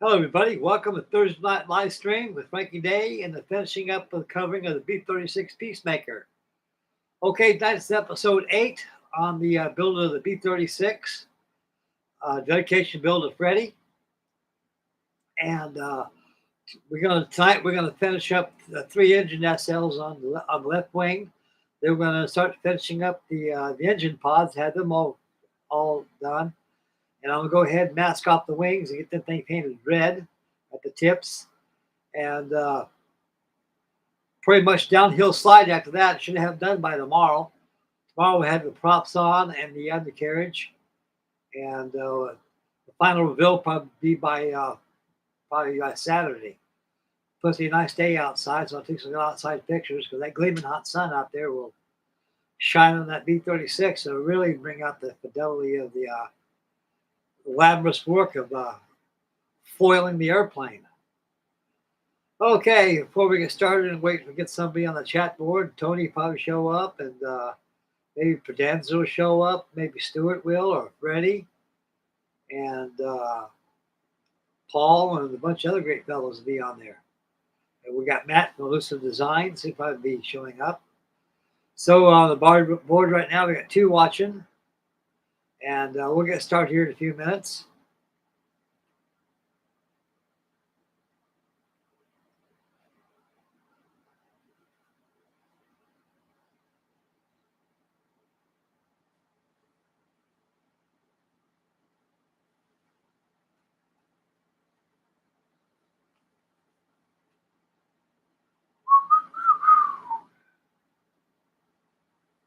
Hello, everybody. Welcome to Thursday night live stream with Frankie Day and the finishing up of the covering of the B36 Peacemaker. Okay, that's episode 8 on the build of the B36 dedication build of Freddie, and we're gonna finish up the 3 engine nacelles on the left wing. Then we're gonna start finishing up the engine pods, have them all done, and I'm gonna go ahead and mask off the wings and get the thing painted red at the tips. And pretty much downhill slide after that. Should have done by tomorrow. Tomorrow we have the props on and the undercarriage, and the final reveal will probably be by Saturday. Plus, be a nice day outside, so I'll take some outside pictures because that gleaming hot sun out there will shine on that B36 and really bring out the fidelity of the glamorous work of foiling the airplane. Okay, before we get started and wait to get somebody on the chat board, Tony probably show up, and maybe Pedanza will show up, maybe Stuart will, or Freddie, and Paul, and a bunch of other great fellows will be on there. And we got Matt from Elusive Designs, he'll probably be showing up. So on the board right now, we got 2 watching, and we'll get started here in a few minutes.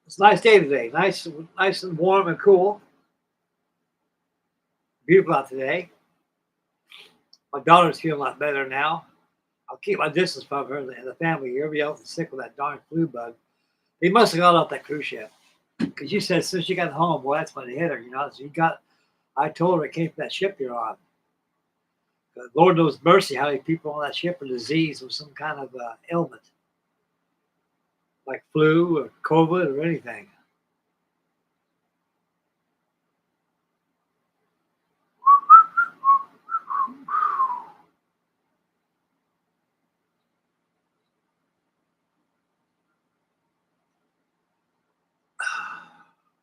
It's a nice day today, nice and warm and cool. Beautiful out today. My daughter's feeling a lot better now. I'll keep my distance from her and the family. Everybody else is sick with that darn flu bug. They must have got off that cruise ship because you said as soon as she got home, well, that's when it hit her. So I told her it came from that ship you're on. Lord knows mercy how many people on that ship are diseased with some kind of ailment, like flu or COVID or anything.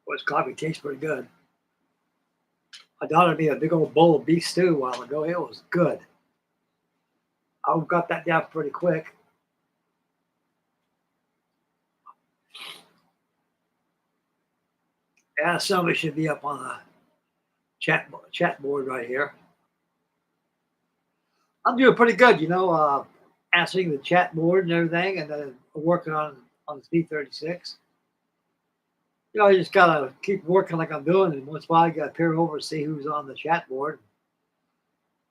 Well, this coffee tastes pretty good. My daughter made a big old bowl of beef stew a while ago. It was good. I got that down pretty quick. Yeah, somebody should be up on the chat board right here. I'm doing pretty good, answering the chat board and everything, and then working on the B36. I just gotta keep working like I'm doing, and once in a while, I gotta peer over and see who's on the chat board,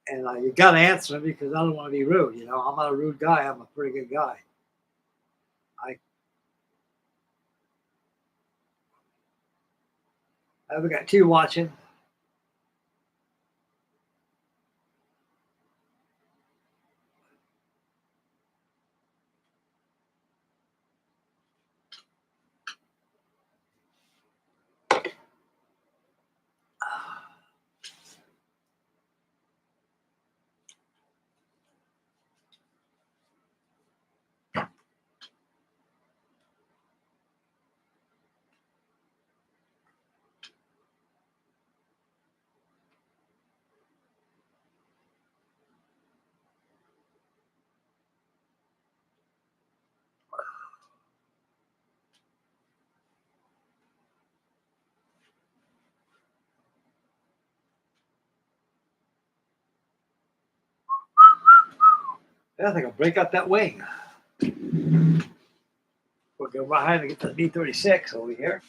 and you gotta answer them because I don't want to be rude. I'm not a rude guy. I'm a pretty good guy. We got 2 watching. I think I'll break out that wing. We'll go behind and get the B36 over here.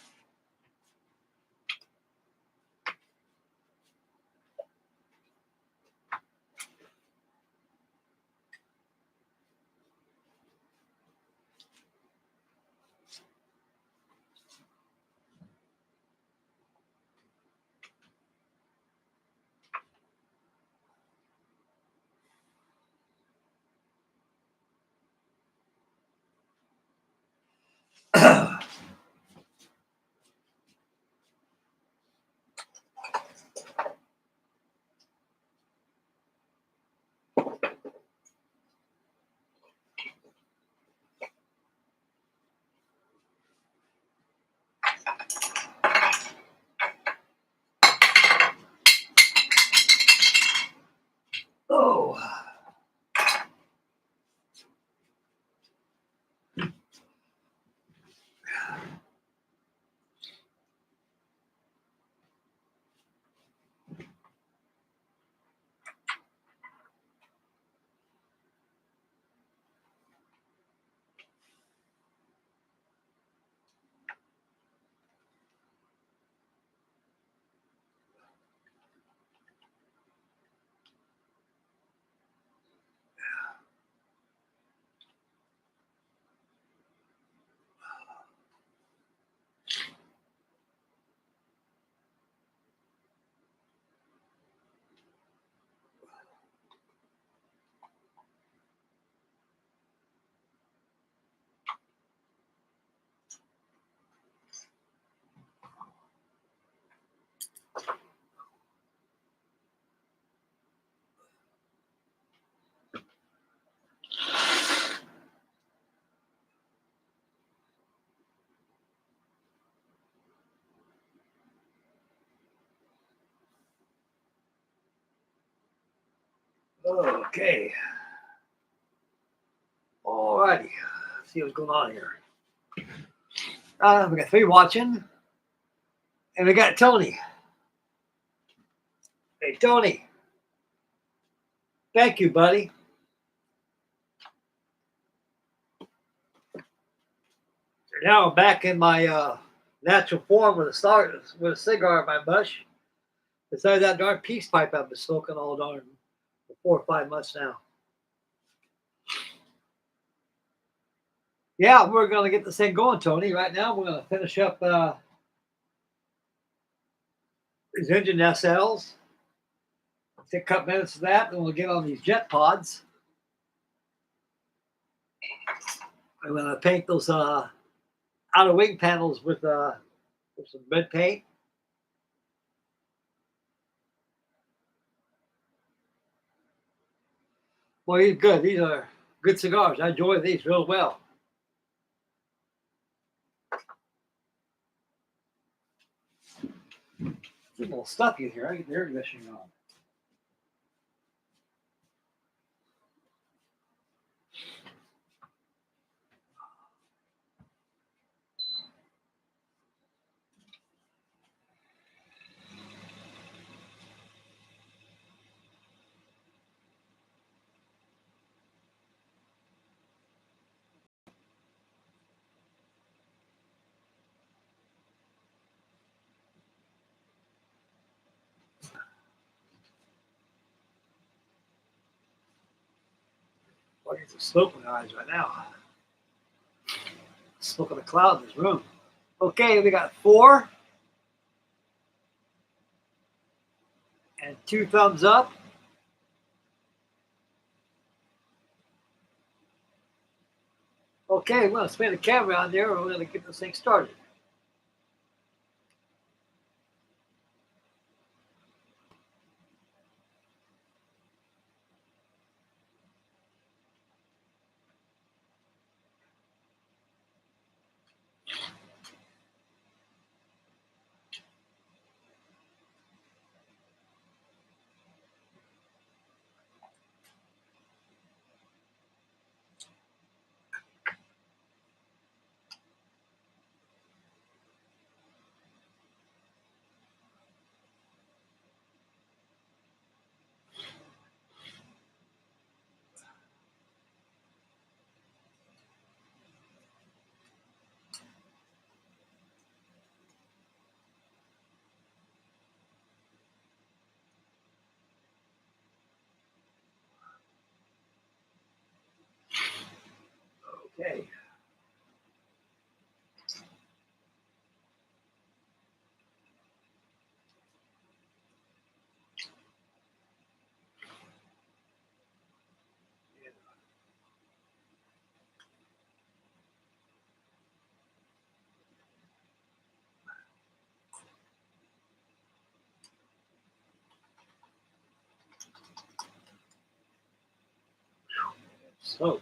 Okay. Alrighty. Let's see what's going on here. We got 3 watching. And we got Tony. Hey, Tony. Thank you, buddy. Now I'm back in my natural form with a cigar in my bush. Besides that darn peace pipe I've been smoking all darn for 4 or 5 months now. Yeah, we're going to get this thing going, Tony. Right now, we're going to finish up these engine SLs. Take a couple minutes of that, and we'll get on these jet pods. I'm going to paint those outer wing panels with some red paint. Well, these are good. These are good cigars. I enjoy these real well. It's a little stuffy in here. I get the air conditioning on. I get some smoke in my eyes right now. Smoke on a cloud in this room. Okay, we got 4 and 2 thumbs up. Okay, we're going to spin the camera on there and we're going to get this thing started. Okay. So.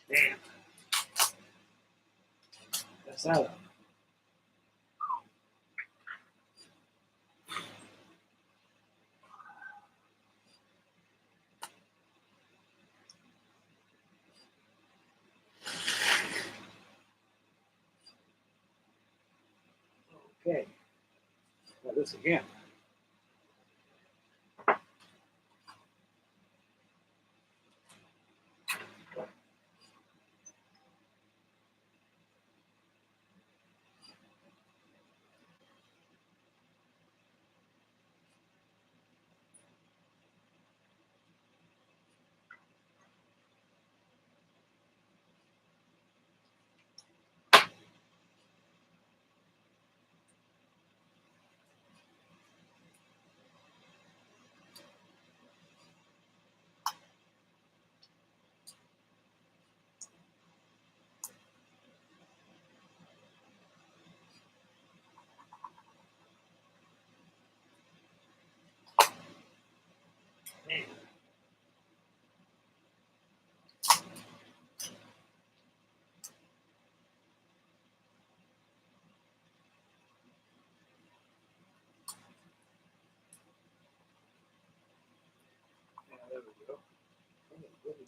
Damn. That's out. Okay. Try this again.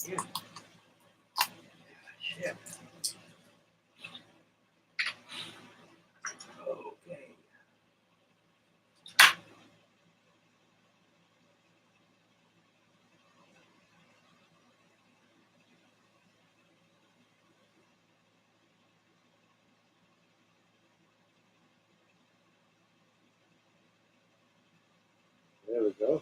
Yeah. Shit. Okay. There we go.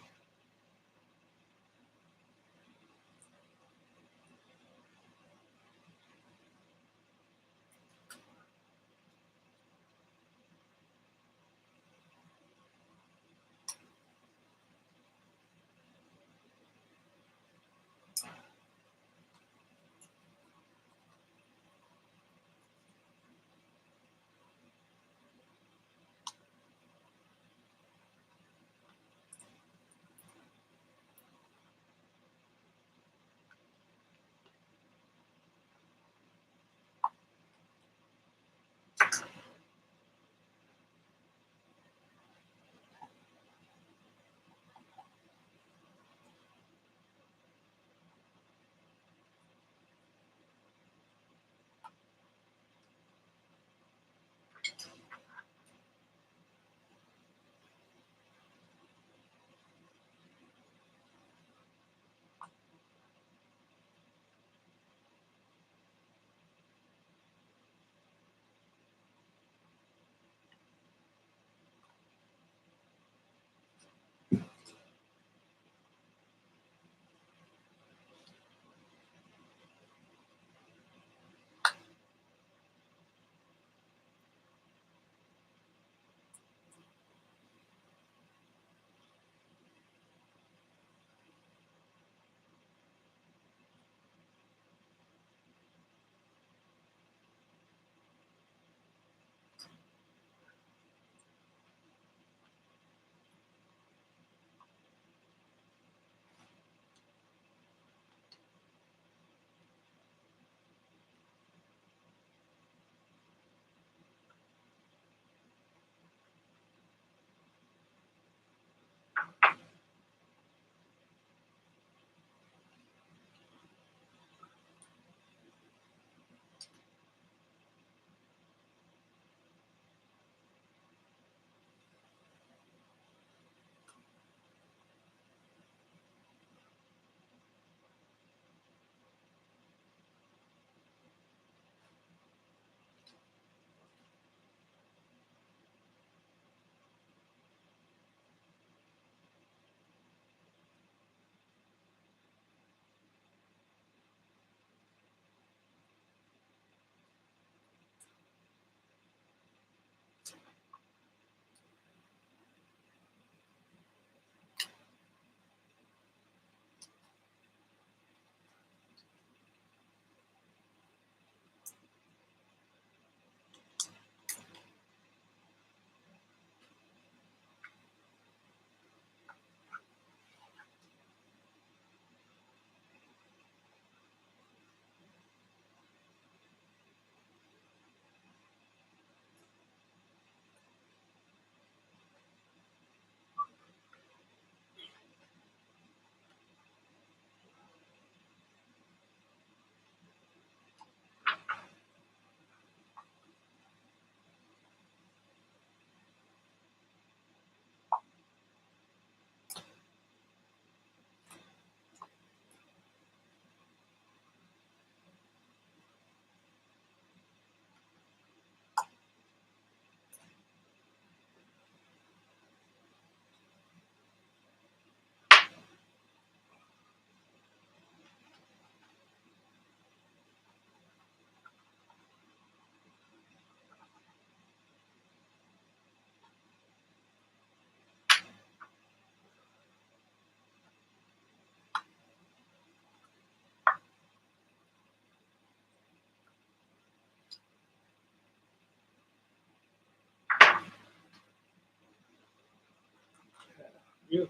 You.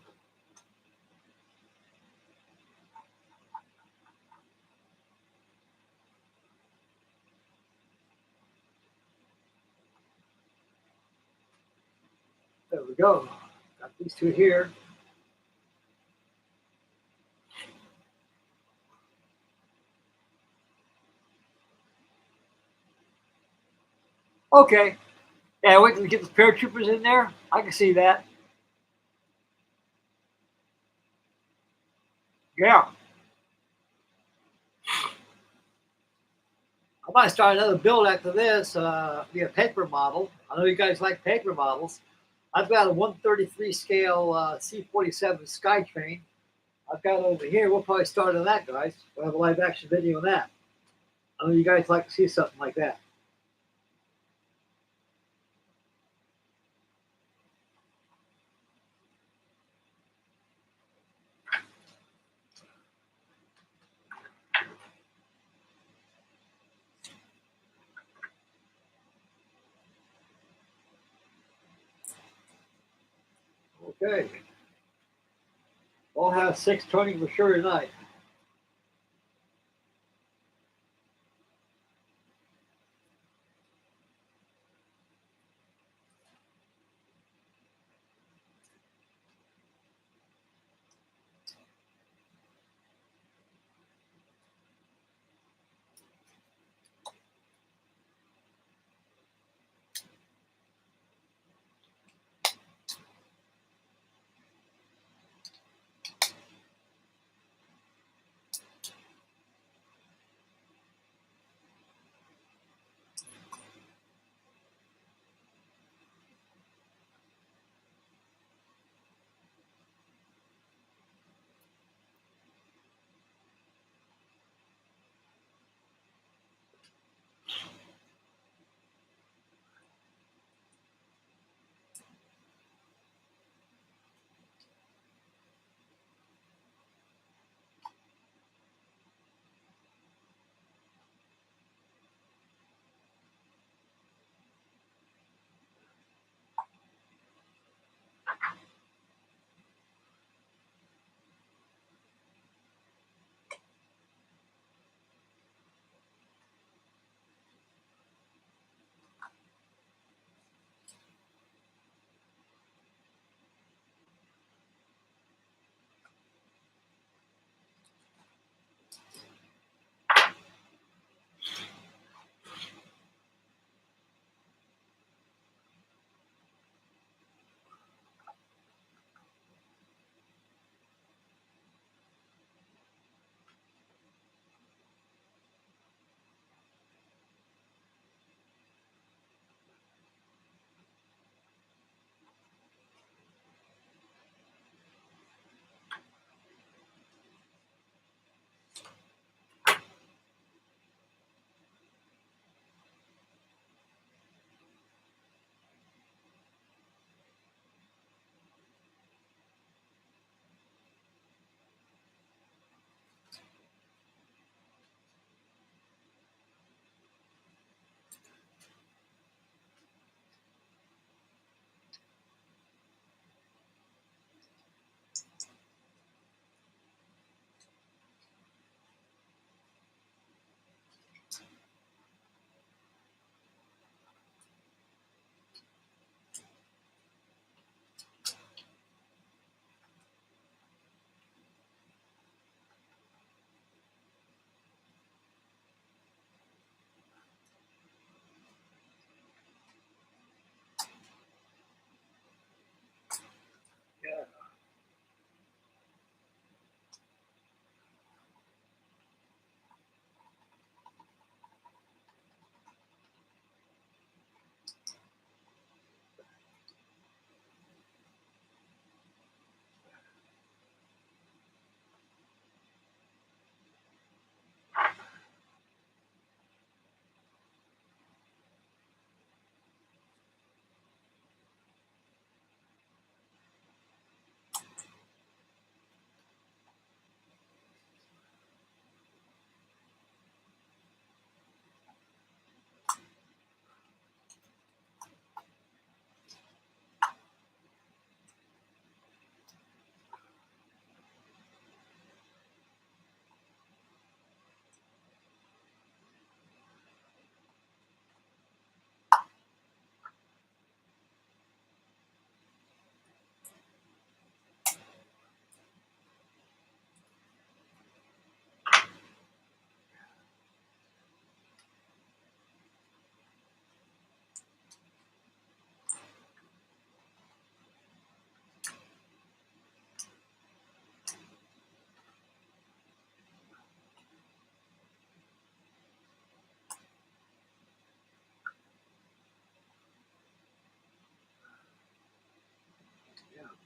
There we go. Got these two here. Okay. Yeah, wait till we get the paratroopers in there. I can see that. Yeah. I might start another build after this. Be a paper model. I know you guys like paper models. I've got a 133 scale C-47 Skytrain. I've got it over here. We'll probably start on that, guys. We'll have a live action video on that. I know you guys like to see something like that. Okay. We'll have 6 turning for sure tonight.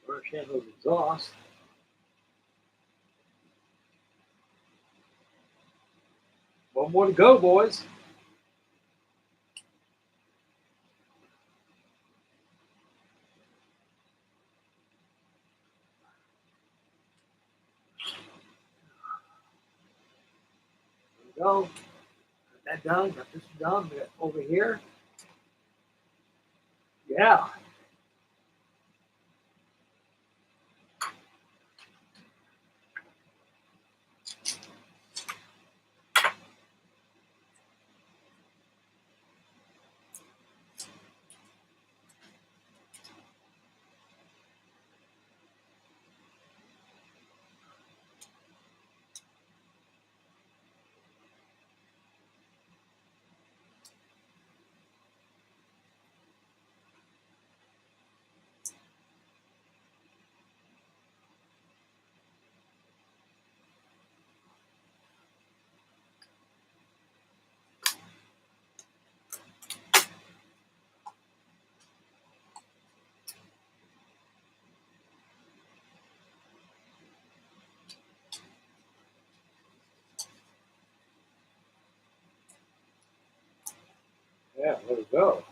First handle exhaust. One more to go, boys. There we go. Got that done. Got this done. We got over here. Yeah. Yeah, there we go.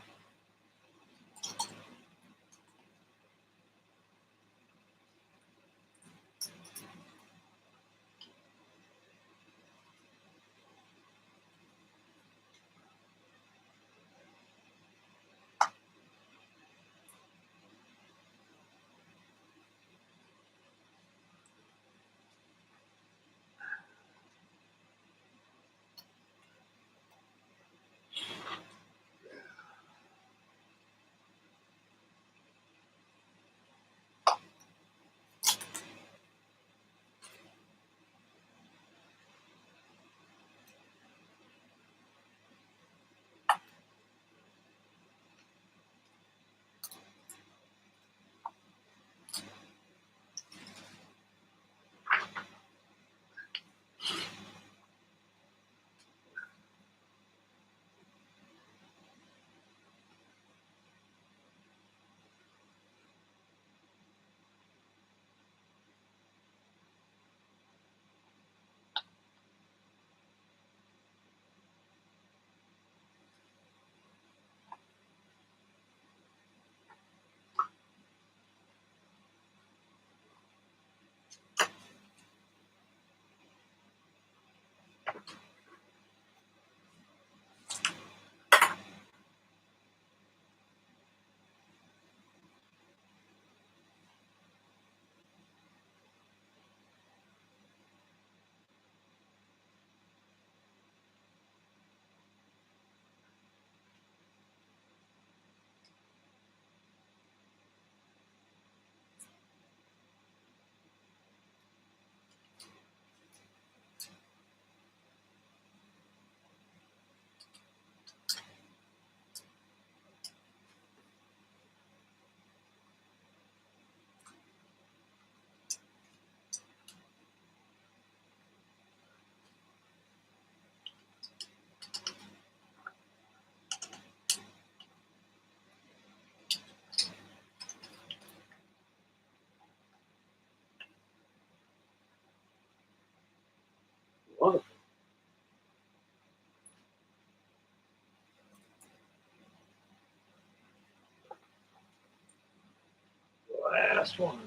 Wonderful. Last one.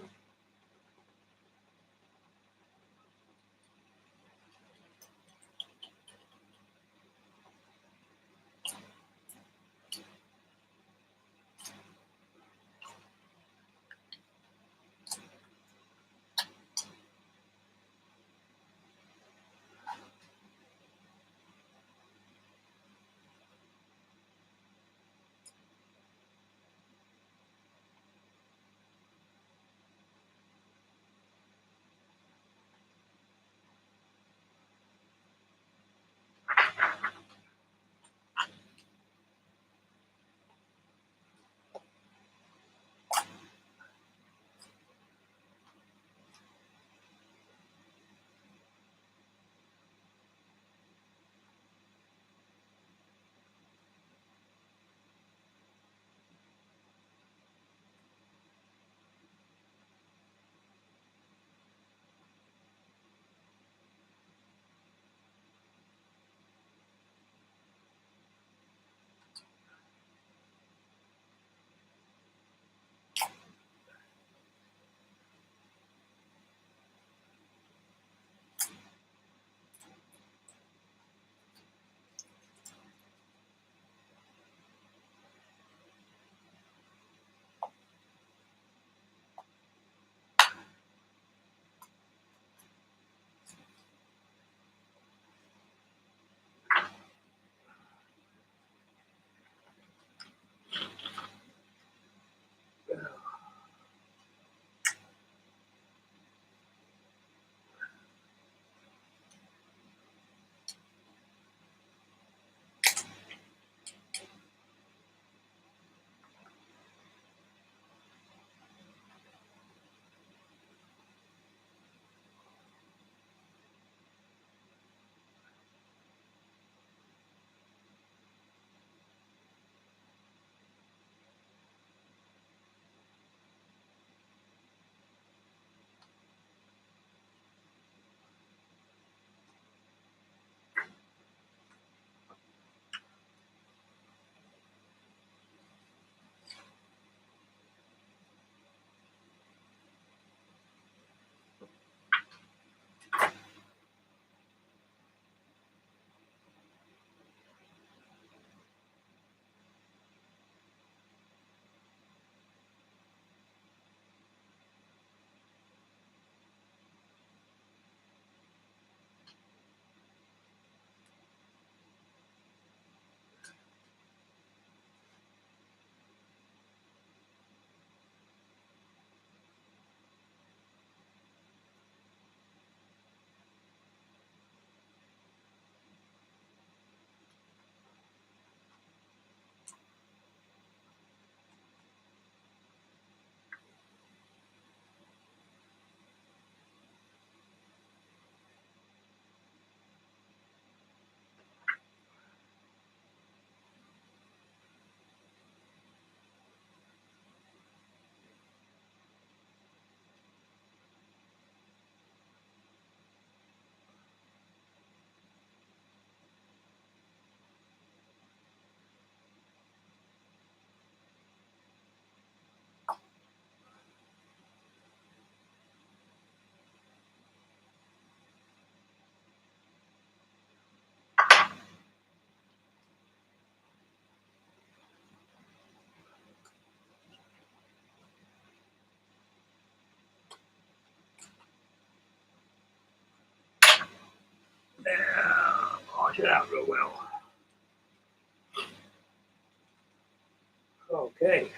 real well. Okay.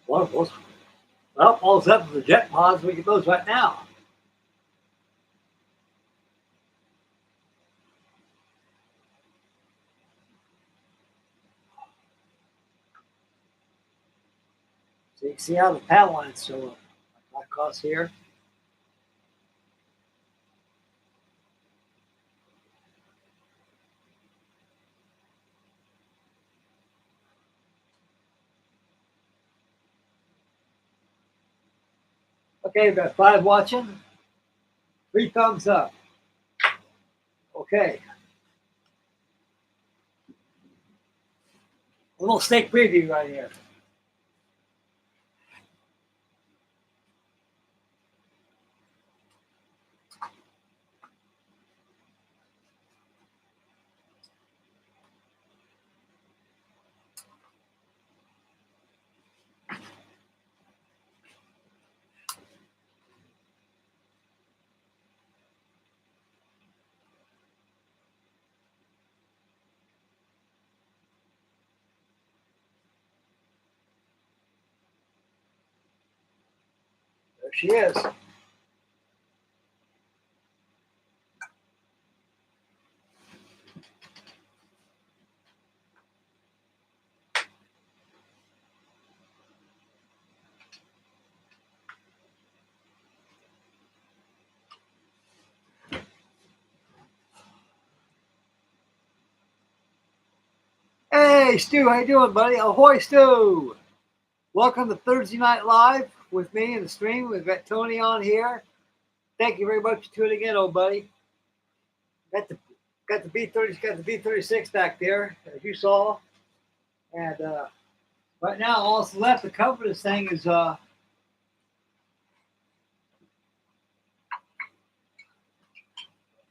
Wonderful. Well, all set up for the jet pods. We get those right now. So you can see how the power lines show up across here. Okay, we've got 5 watching. 3 thumbs up. Okay. A little snake preview right here. There she is. Hey, Stu, how you doing, buddy? Ahoy, Stu! Welcome to Thursday Night Live with me in the stream. We've got Tony on here. Thank you very much for tuning in, old buddy. Got the B36 back there, as you saw. And right now, all that's left to cover this thing is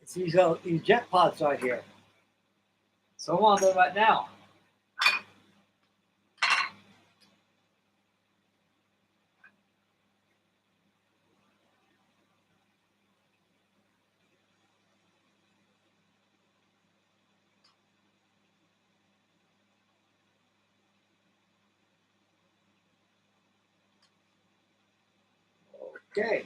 it's these jet pods right here. So I'm on them right now. Okay.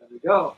There we go.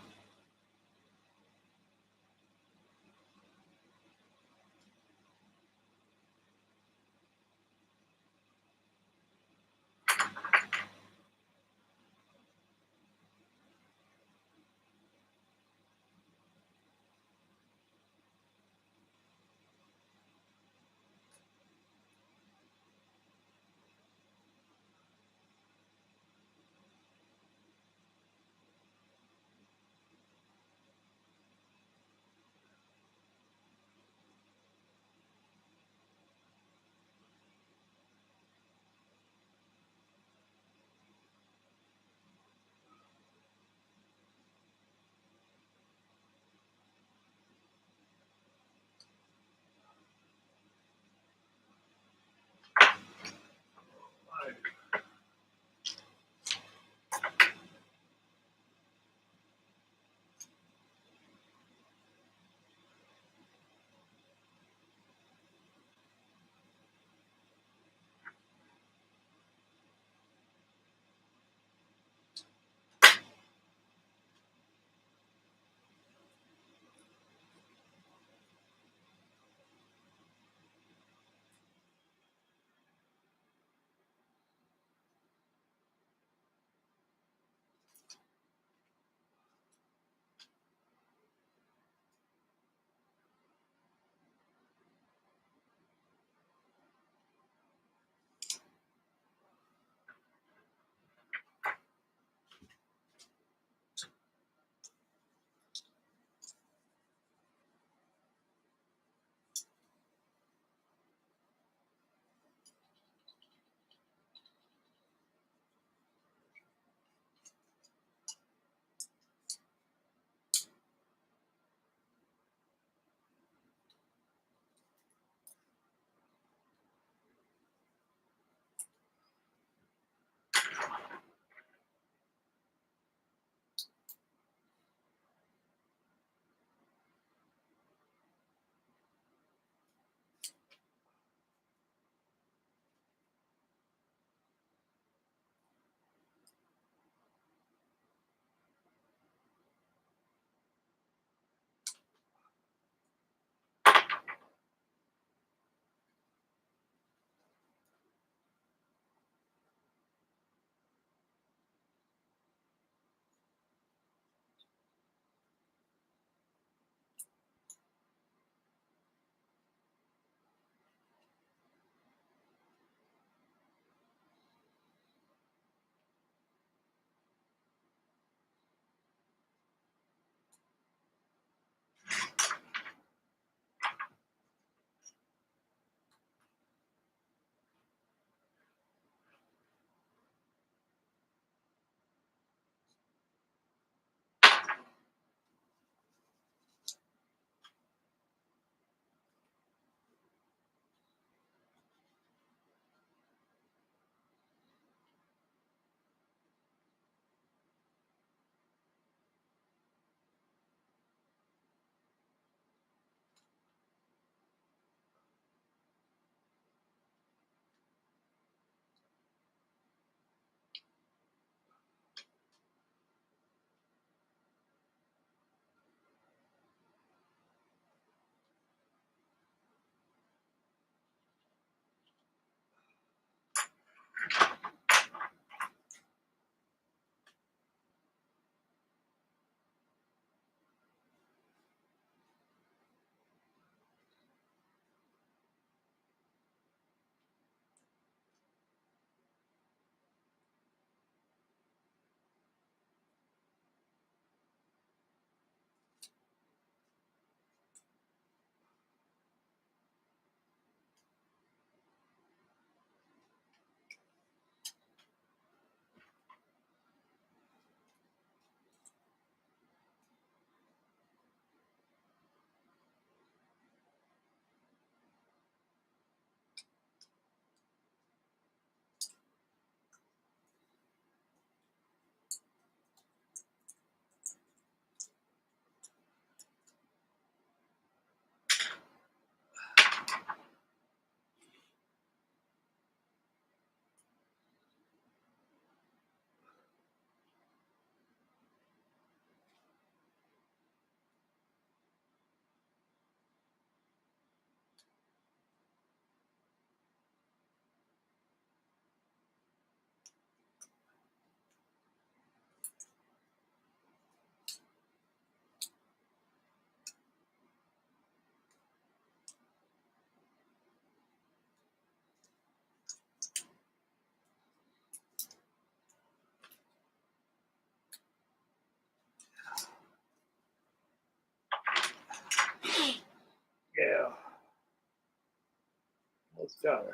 So.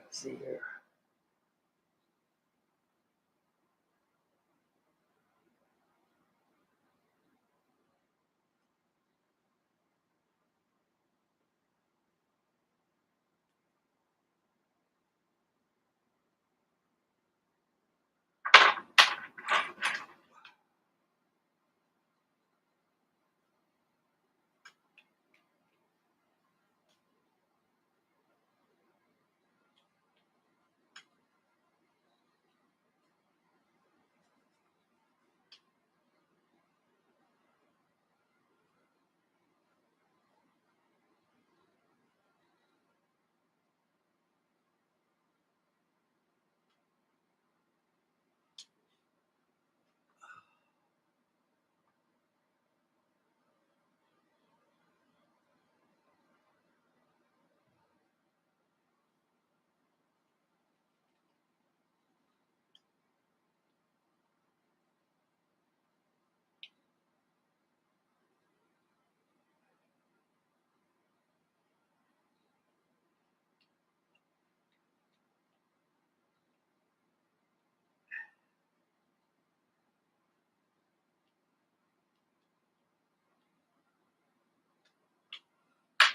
Let's see here.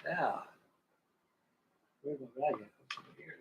Yeah. Where's my bag? Over here.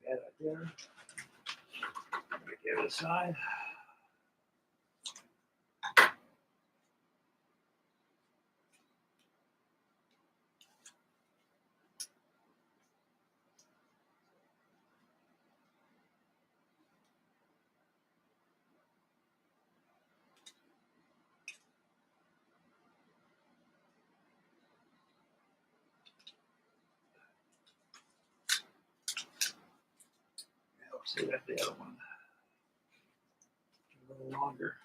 Right there. Right there to the side. Let's see that the other one. A little longer.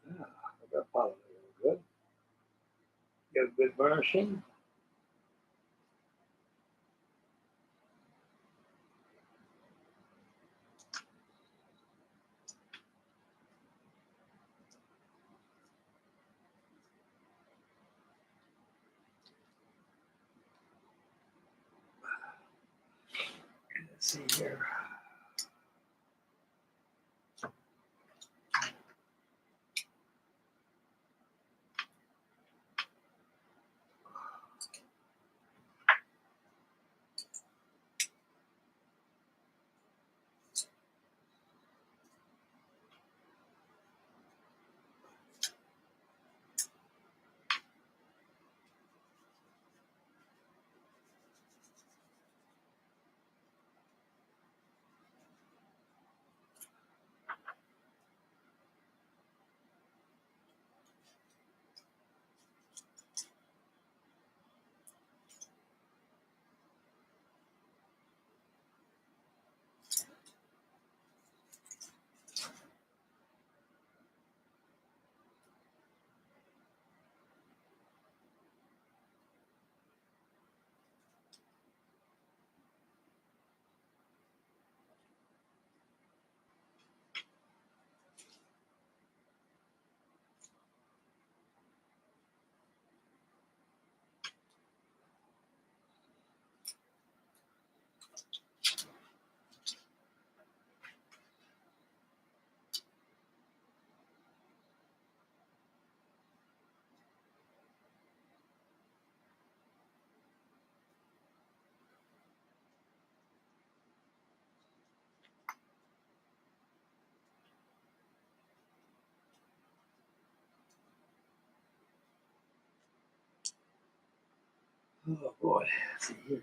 Yeah, that probably good. Get a good burnishing. Let's see here. Oh boy, let's see here.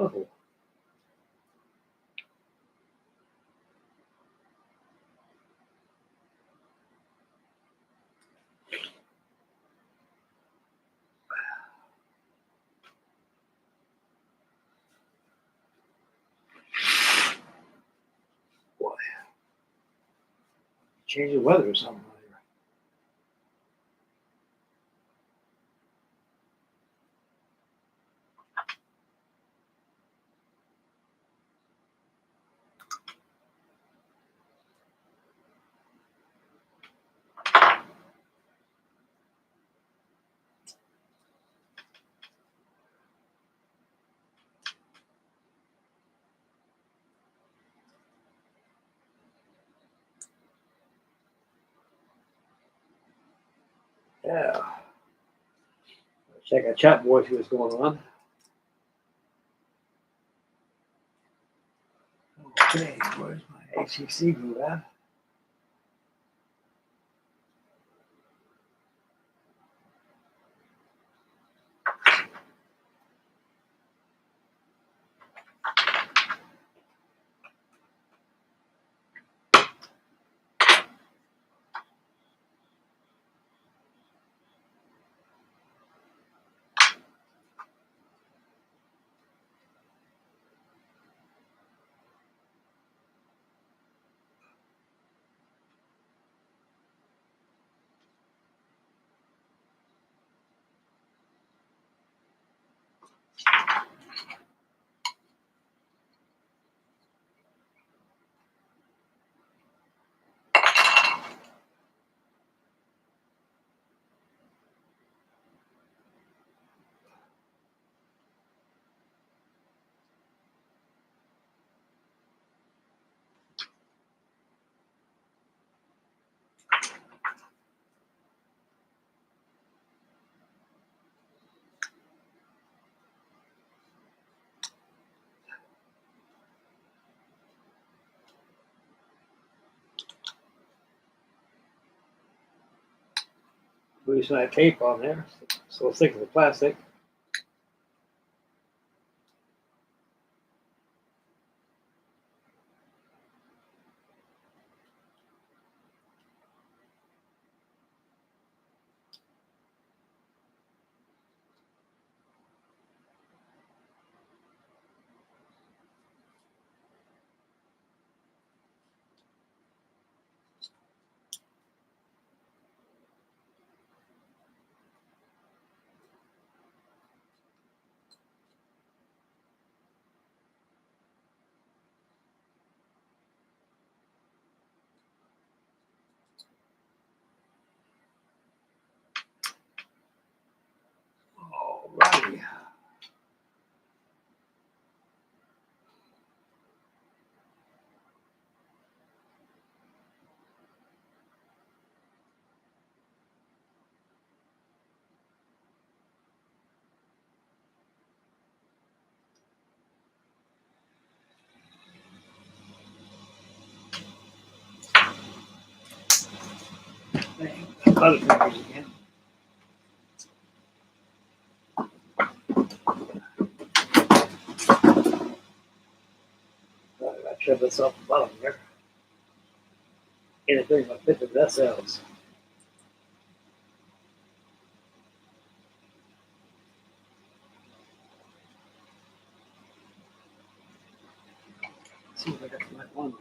wonderful. Boy, change the weather or something. Yeah. Check out chat boy, see what's going on. Okay, where's my HCC group at? Put some of that tape on there, so it's thick as the plastic. Alrighty. Other fingers again. I trim this off the bottom here. Anything but fit the best cells. Let's see if I got the right one.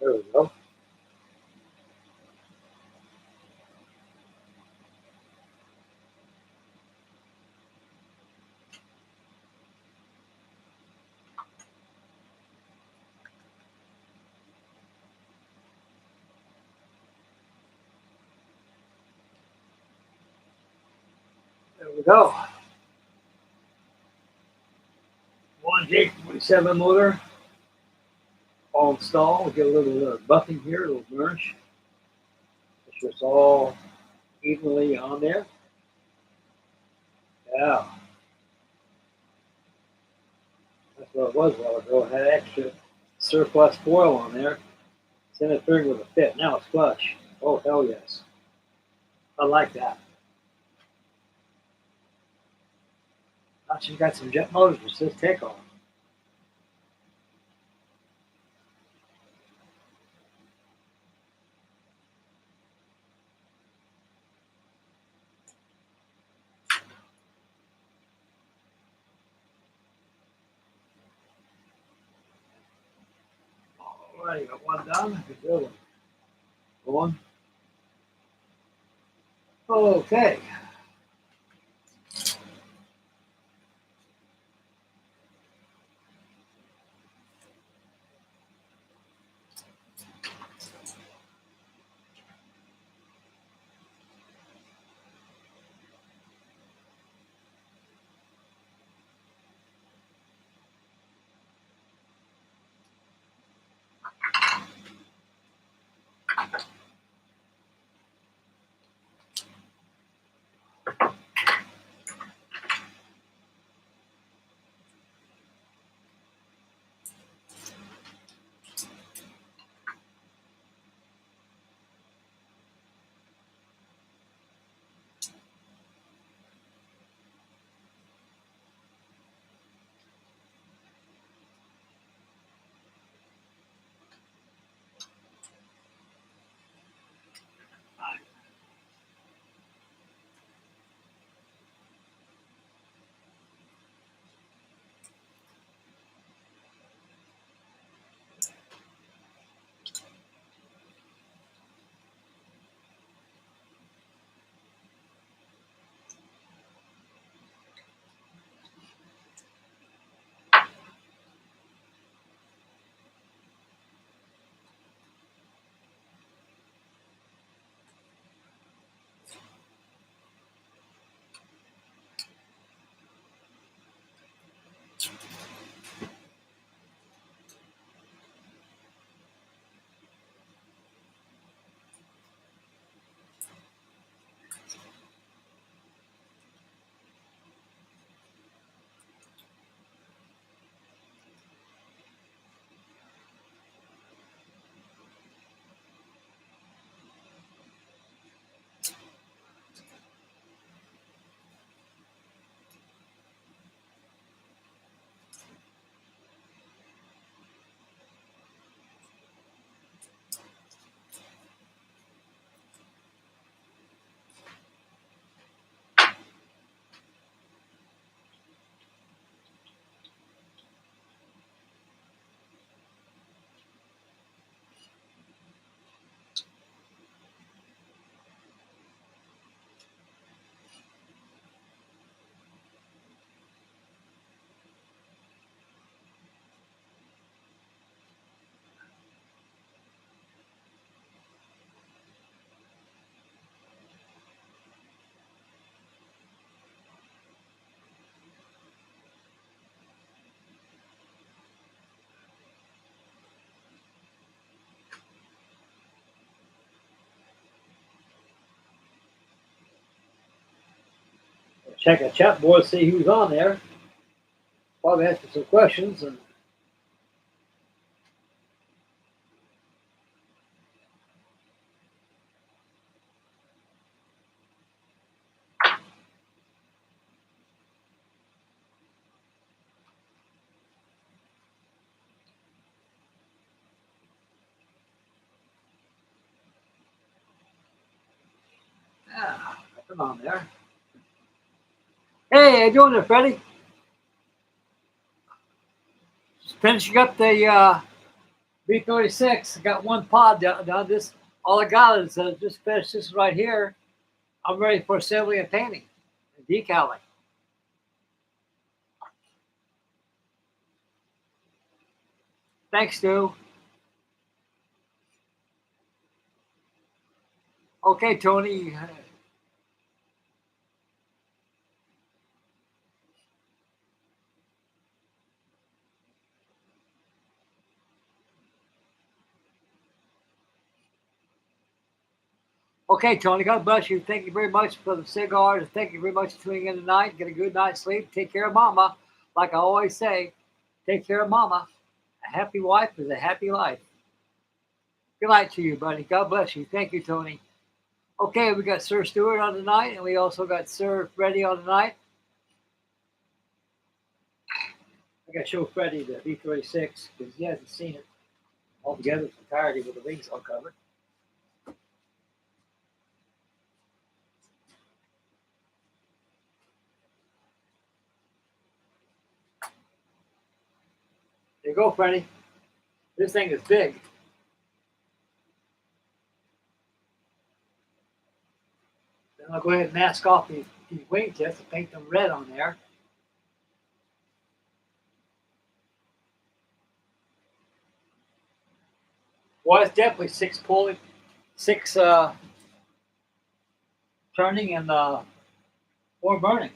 There we go. There we go. 1J47 motor. All installed. We'll get a little buffing here, a little burnish. Make sure it's all evenly on there. Yeah. That's what it was a while ago. It had extra surplus foil on there. It's interfering with the fit. Now it's flush. Oh, hell yes. I like that. Now she's got some jet motors that says take off. Alright, got one done. Good one. Going. Okay. Check a chat board, see who's on there. Probably answer some questions and yeah, come on there. Hey, how you doing there, Freddie? Just finishing up the B36. I got one pod down. This all I got is just finished this right here. I'm ready for assembly and painting and decaling. Thanks, Stu. Okay, Tony. Okay, Tony, God bless you. Thank you very much for the cigars. Thank you very much for tuning in tonight. Get a good night's sleep. Take care of mama. Like I always say, take care of mama. A happy wife is a happy life. Good night to you, buddy. God bless you. Thank you, Tony. Okay, we got Sir Stewart on tonight, and we also got Sir Freddie on tonight. I got to show Freddie the B36 because he hasn't seen it altogether in entirety with the wings all covered. There you go, Freddie. This thing is big. Then I'll go ahead and mask off these wingtips and paint them red on there. Well, it's definitely six pulling, six turning, and four burning.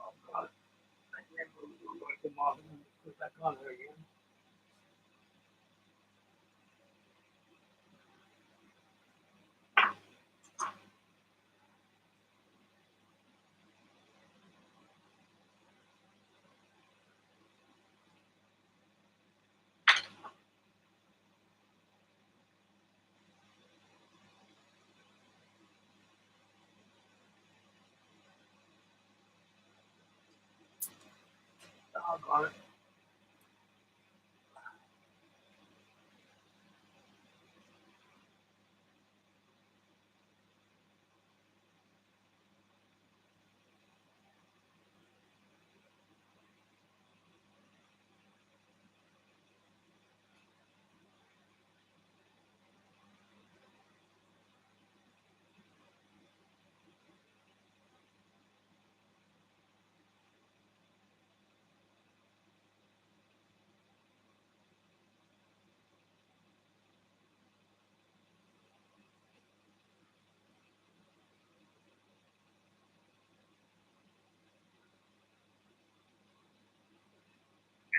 Oh God! I can't believe we're going to come off and put back on there again. Oh God!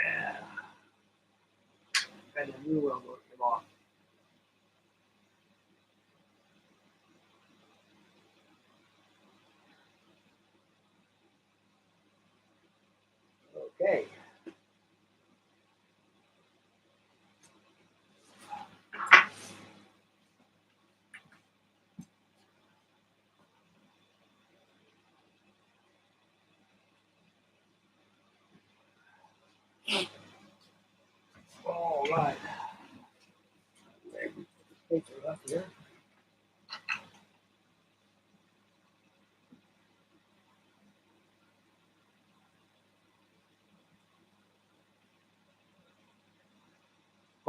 Yeah, and the new one will come off. Okay. All right. Paper up here.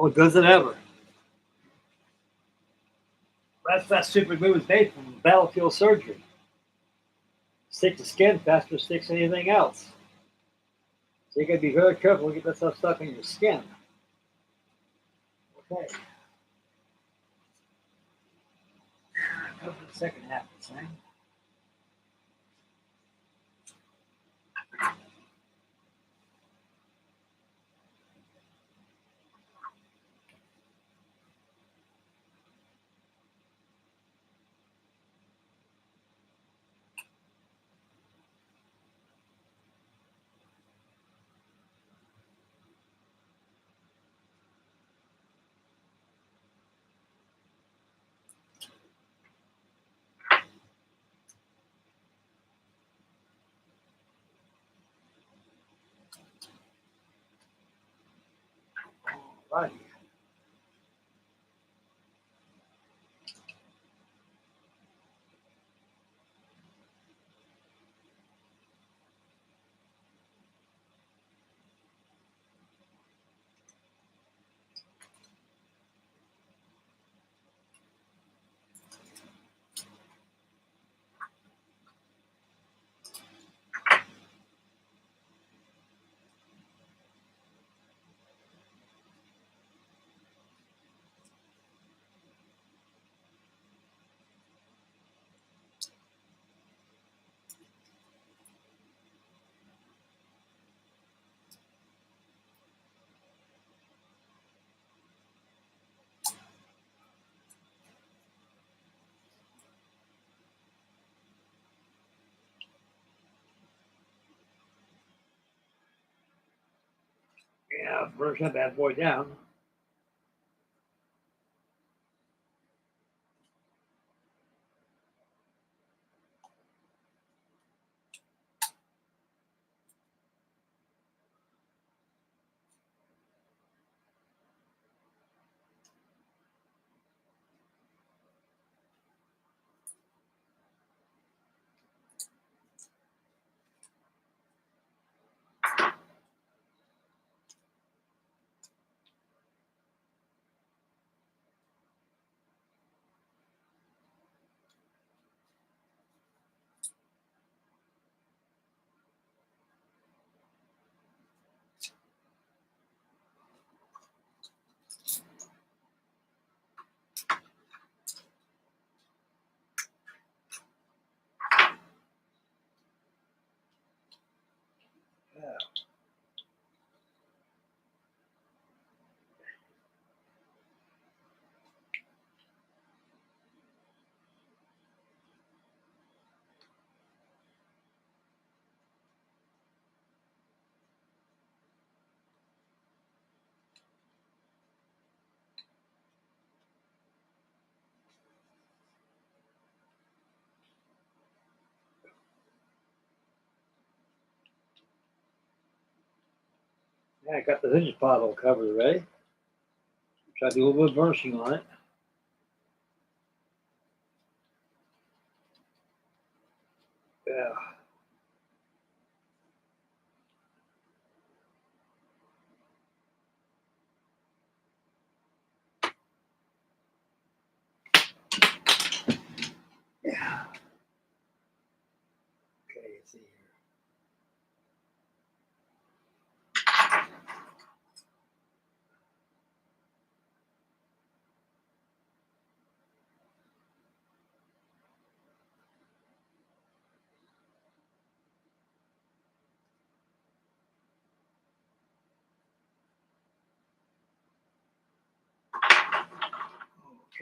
Oh, does it ever? That's that stupid movie made from battlefield surgery. Stick the skin faster than sticks anything else. So you gotta be very careful to get that stuff stuck in your skin. Okay. Cover the second half of this thing. Right. Yeah, burn that bad boy down. Yeah. Yeah, I got the hinge pot all covered already. Try to do a little bit of burnishing on it. Yeah. Yeah. Okay, let's see here.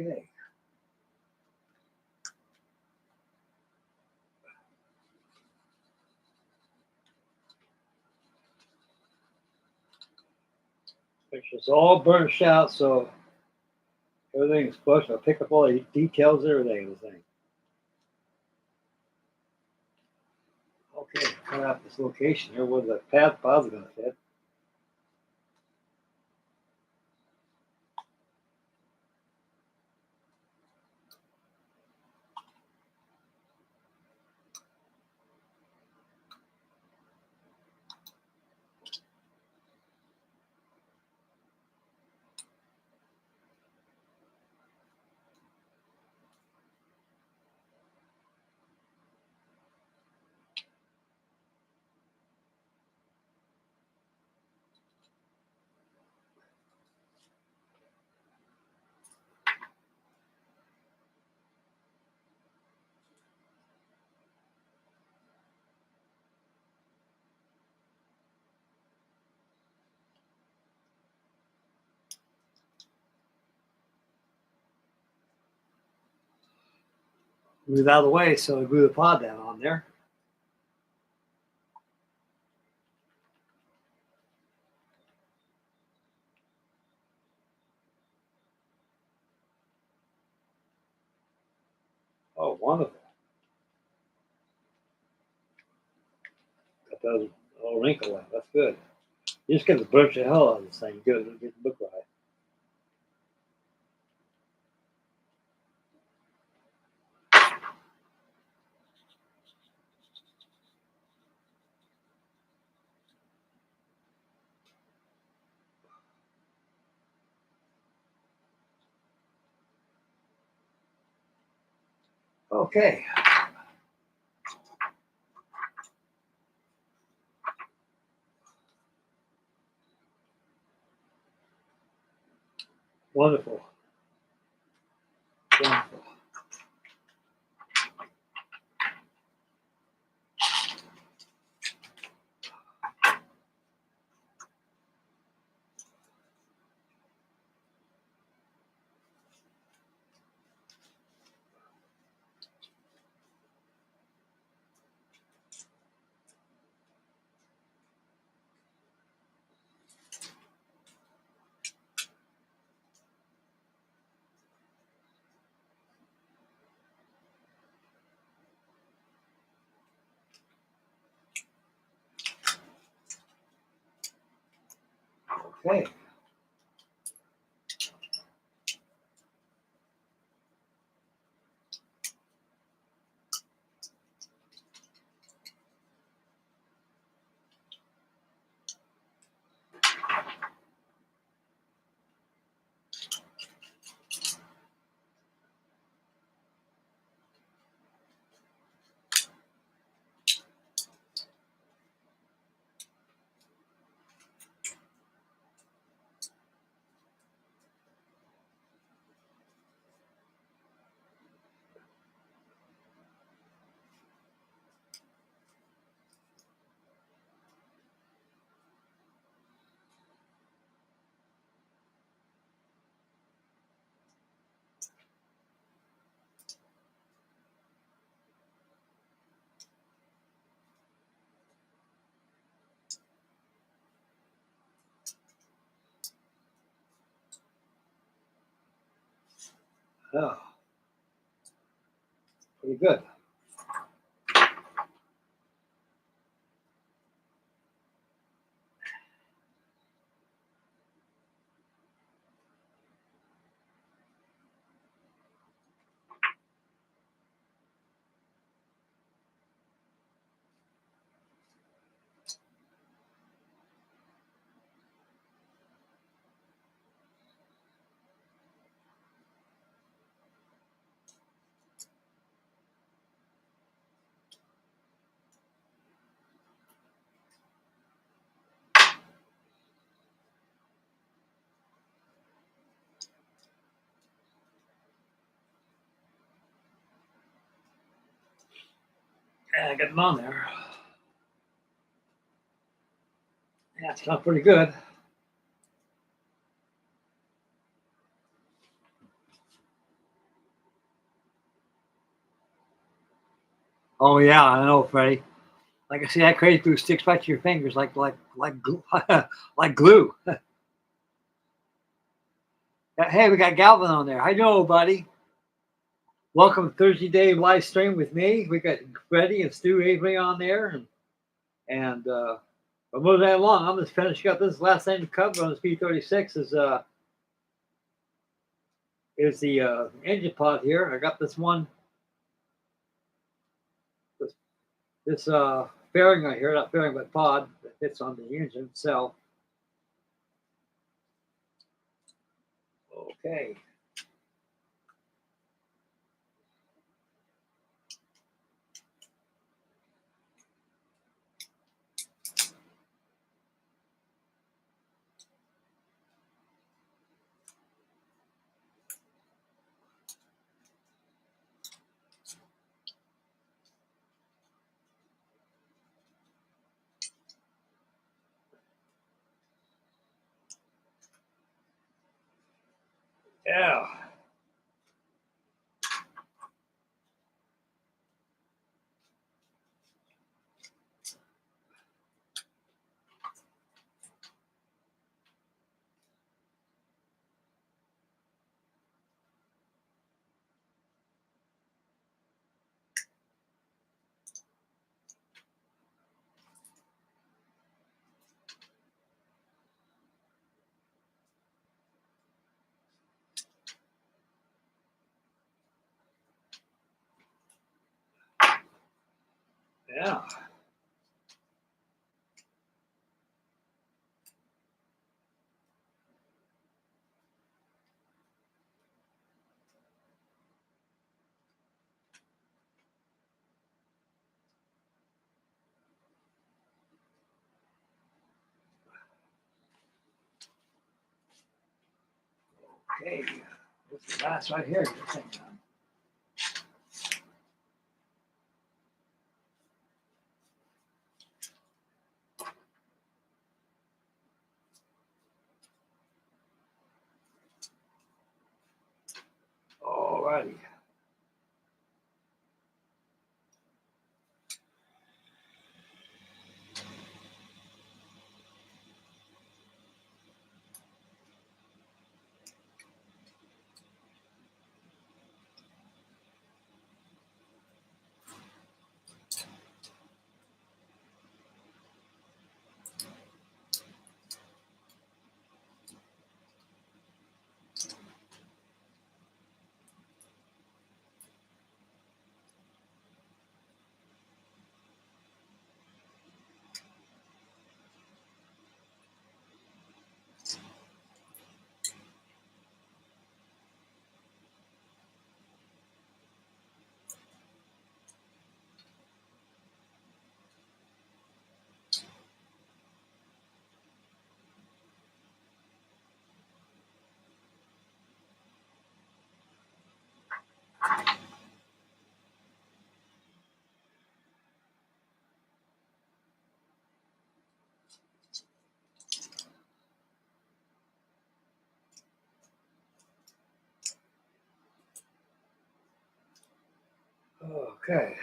Okay. Make sure it's all burnished out so everything's flush. I'll pick up all the details and everything in the thing. Okay, cut out this location here where the path pod's going to fit. Move out of the way so I glue the pod down on there. Oh, wonderful. Got those little wrinkle out. That's good. You just got to brush the hell out of this thing. Get it look right. Okay. Wonderful. Wonderful. Okay. Oh, pretty good. Yeah, I got them on there. Yeah, it's not pretty good. Oh yeah, I know, Freddie. Like I say, that crazy glue sticks right to your fingers like glue. Like glue. Hey, we got Galvin on there. How you doing, buddy? Welcome to Thursday Day live stream with me. We got Freddie and Stu Avery on there, and but moving that along, I'm just finishing up this last thing to cover on this B36 is the engine pod here. I got this one, this fairing right here, not fairing but pod that fits on the engine itself. Okay. Yeah. Yeah. Okay. This is last right here. This thing done. Alrighty. Okay.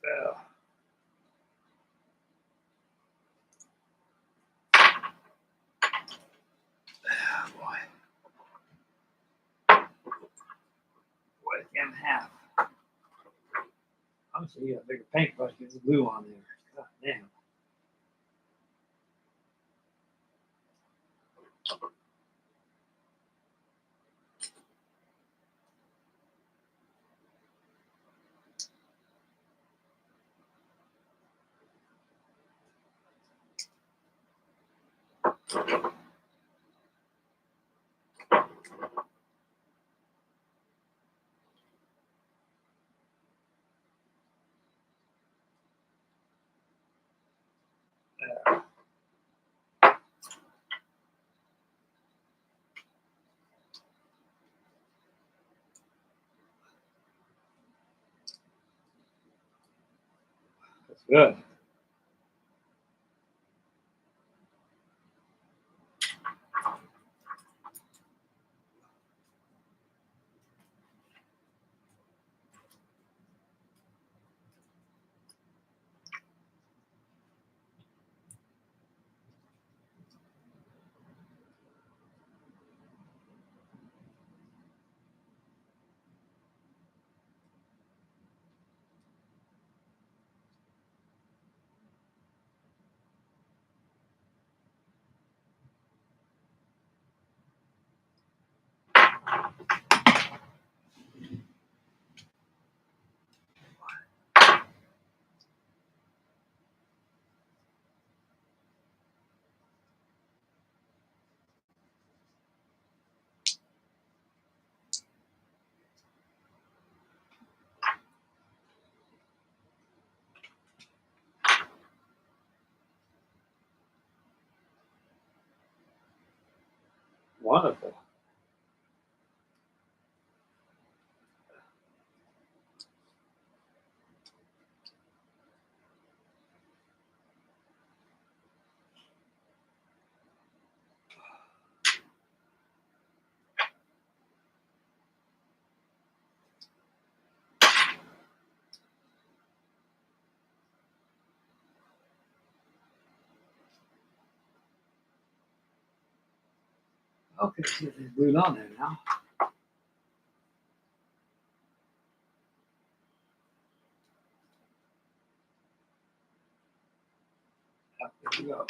Well, boy. Boy, it's in half. I'm see a bigger paintbrush get the glue on there. God damn. That's good. Wonderful. Okay, see if it's glued on there now. There we go.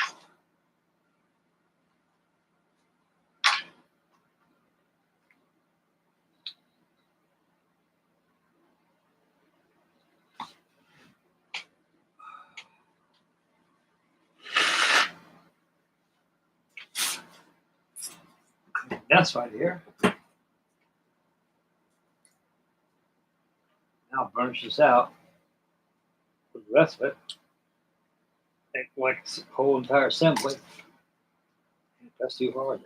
That's right here. Now burnish this out for the rest of it. Make like the whole entire assembly. That's too hard.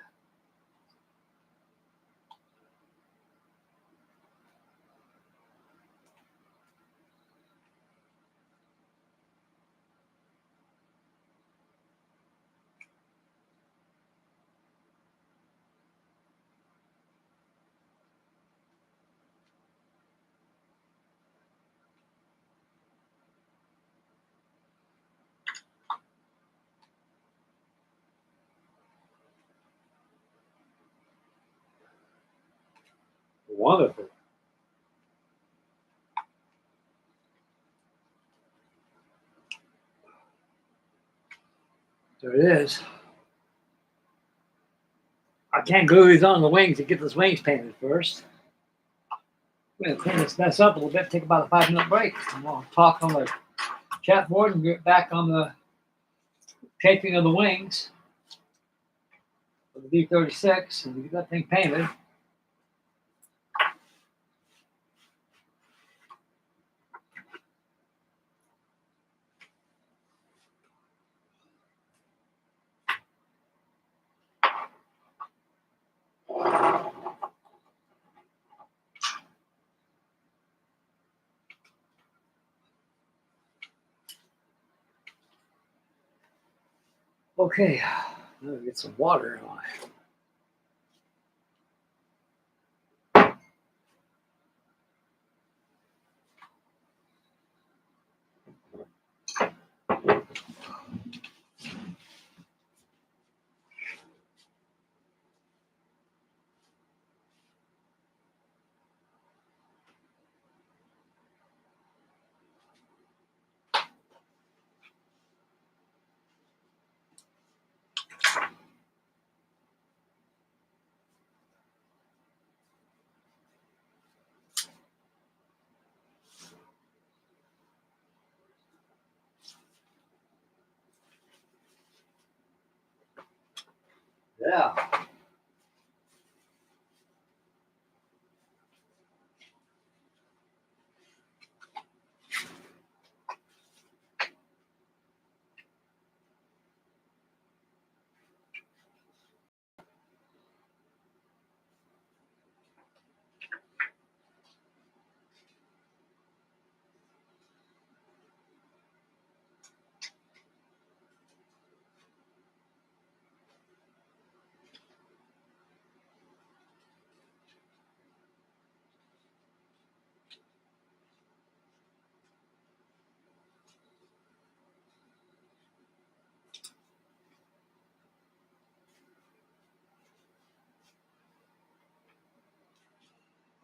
Wonderful. There it is. I can't glue these on the wings to get those wings painted first. I'm going to clean this mess up a little bit, take about a 5-minute break. And we'll talk on the chat board and get back on the taping of the wings for the B36 and get that thing painted. Okay, now we get some water on it. Yeah.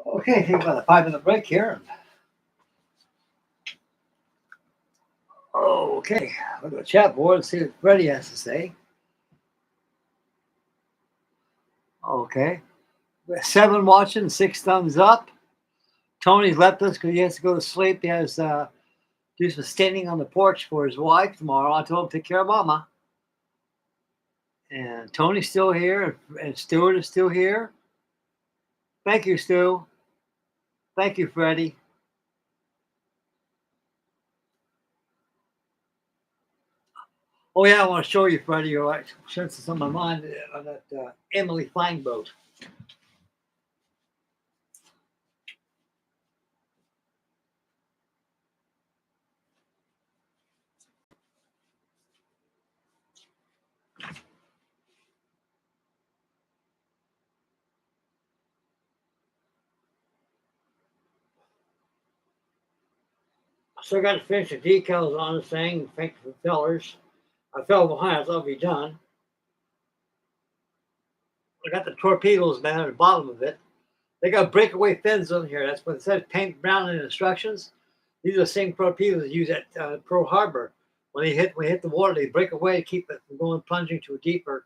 Okay, take about a 5-minute break here. Okay, we'll go to the chat board and see what Freddie has to say. Okay. 7 watching, 6 thumbs up. Tony's left us because he has to go to sleep. He has do some standing on the porch for his wife tomorrow. I told him to take care of Mama. And Tony's still here, and Stuart is still here. Thank you, Stu. Thank you, Freddie. Oh yeah, I want to show you, Freddie. You're right. Since it's on my mind on that Emily flying boat. So I got to finish the decals on this thing. Thank you for the fellers. I fell behind. I thought it'd be done. I got the torpedoes down at the bottom of it. They got breakaway fins on here. That's what it says. Paint brown in the instructions. These are the same torpedoes used at Pearl Harbor. When they hit the water, they break away to keep it from going plunging too deeper.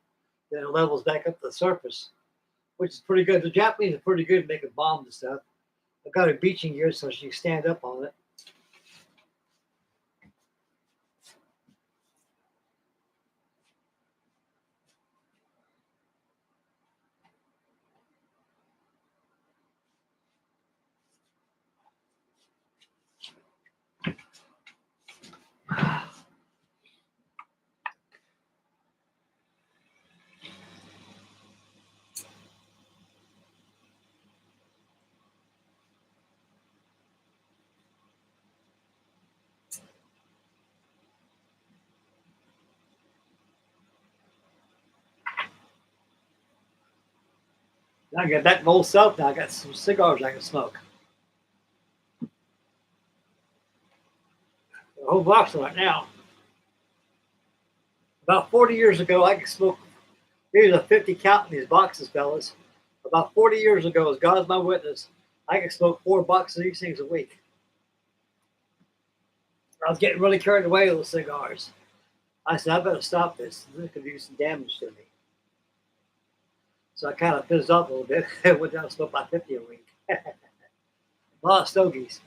Then it levels back up to the surface, which is pretty good. The Japanese are pretty good at making bombs and stuff. I've got a beaching gear so she can stand up on it. Now I got back my old self now. I got some cigars I can smoke. A whole box right now. About 40 years ago, I could smoke. Here's a 50 count in these boxes, fellas. About 40 years ago, as God's my witness, I could smoke 4 boxes of these things a week. I was getting really carried away with the cigars. I said, I better stop this. This could do some damage to me. So I kind of fizzed off a little bit. I went down to smoke about 50 a week. A lot of stogies.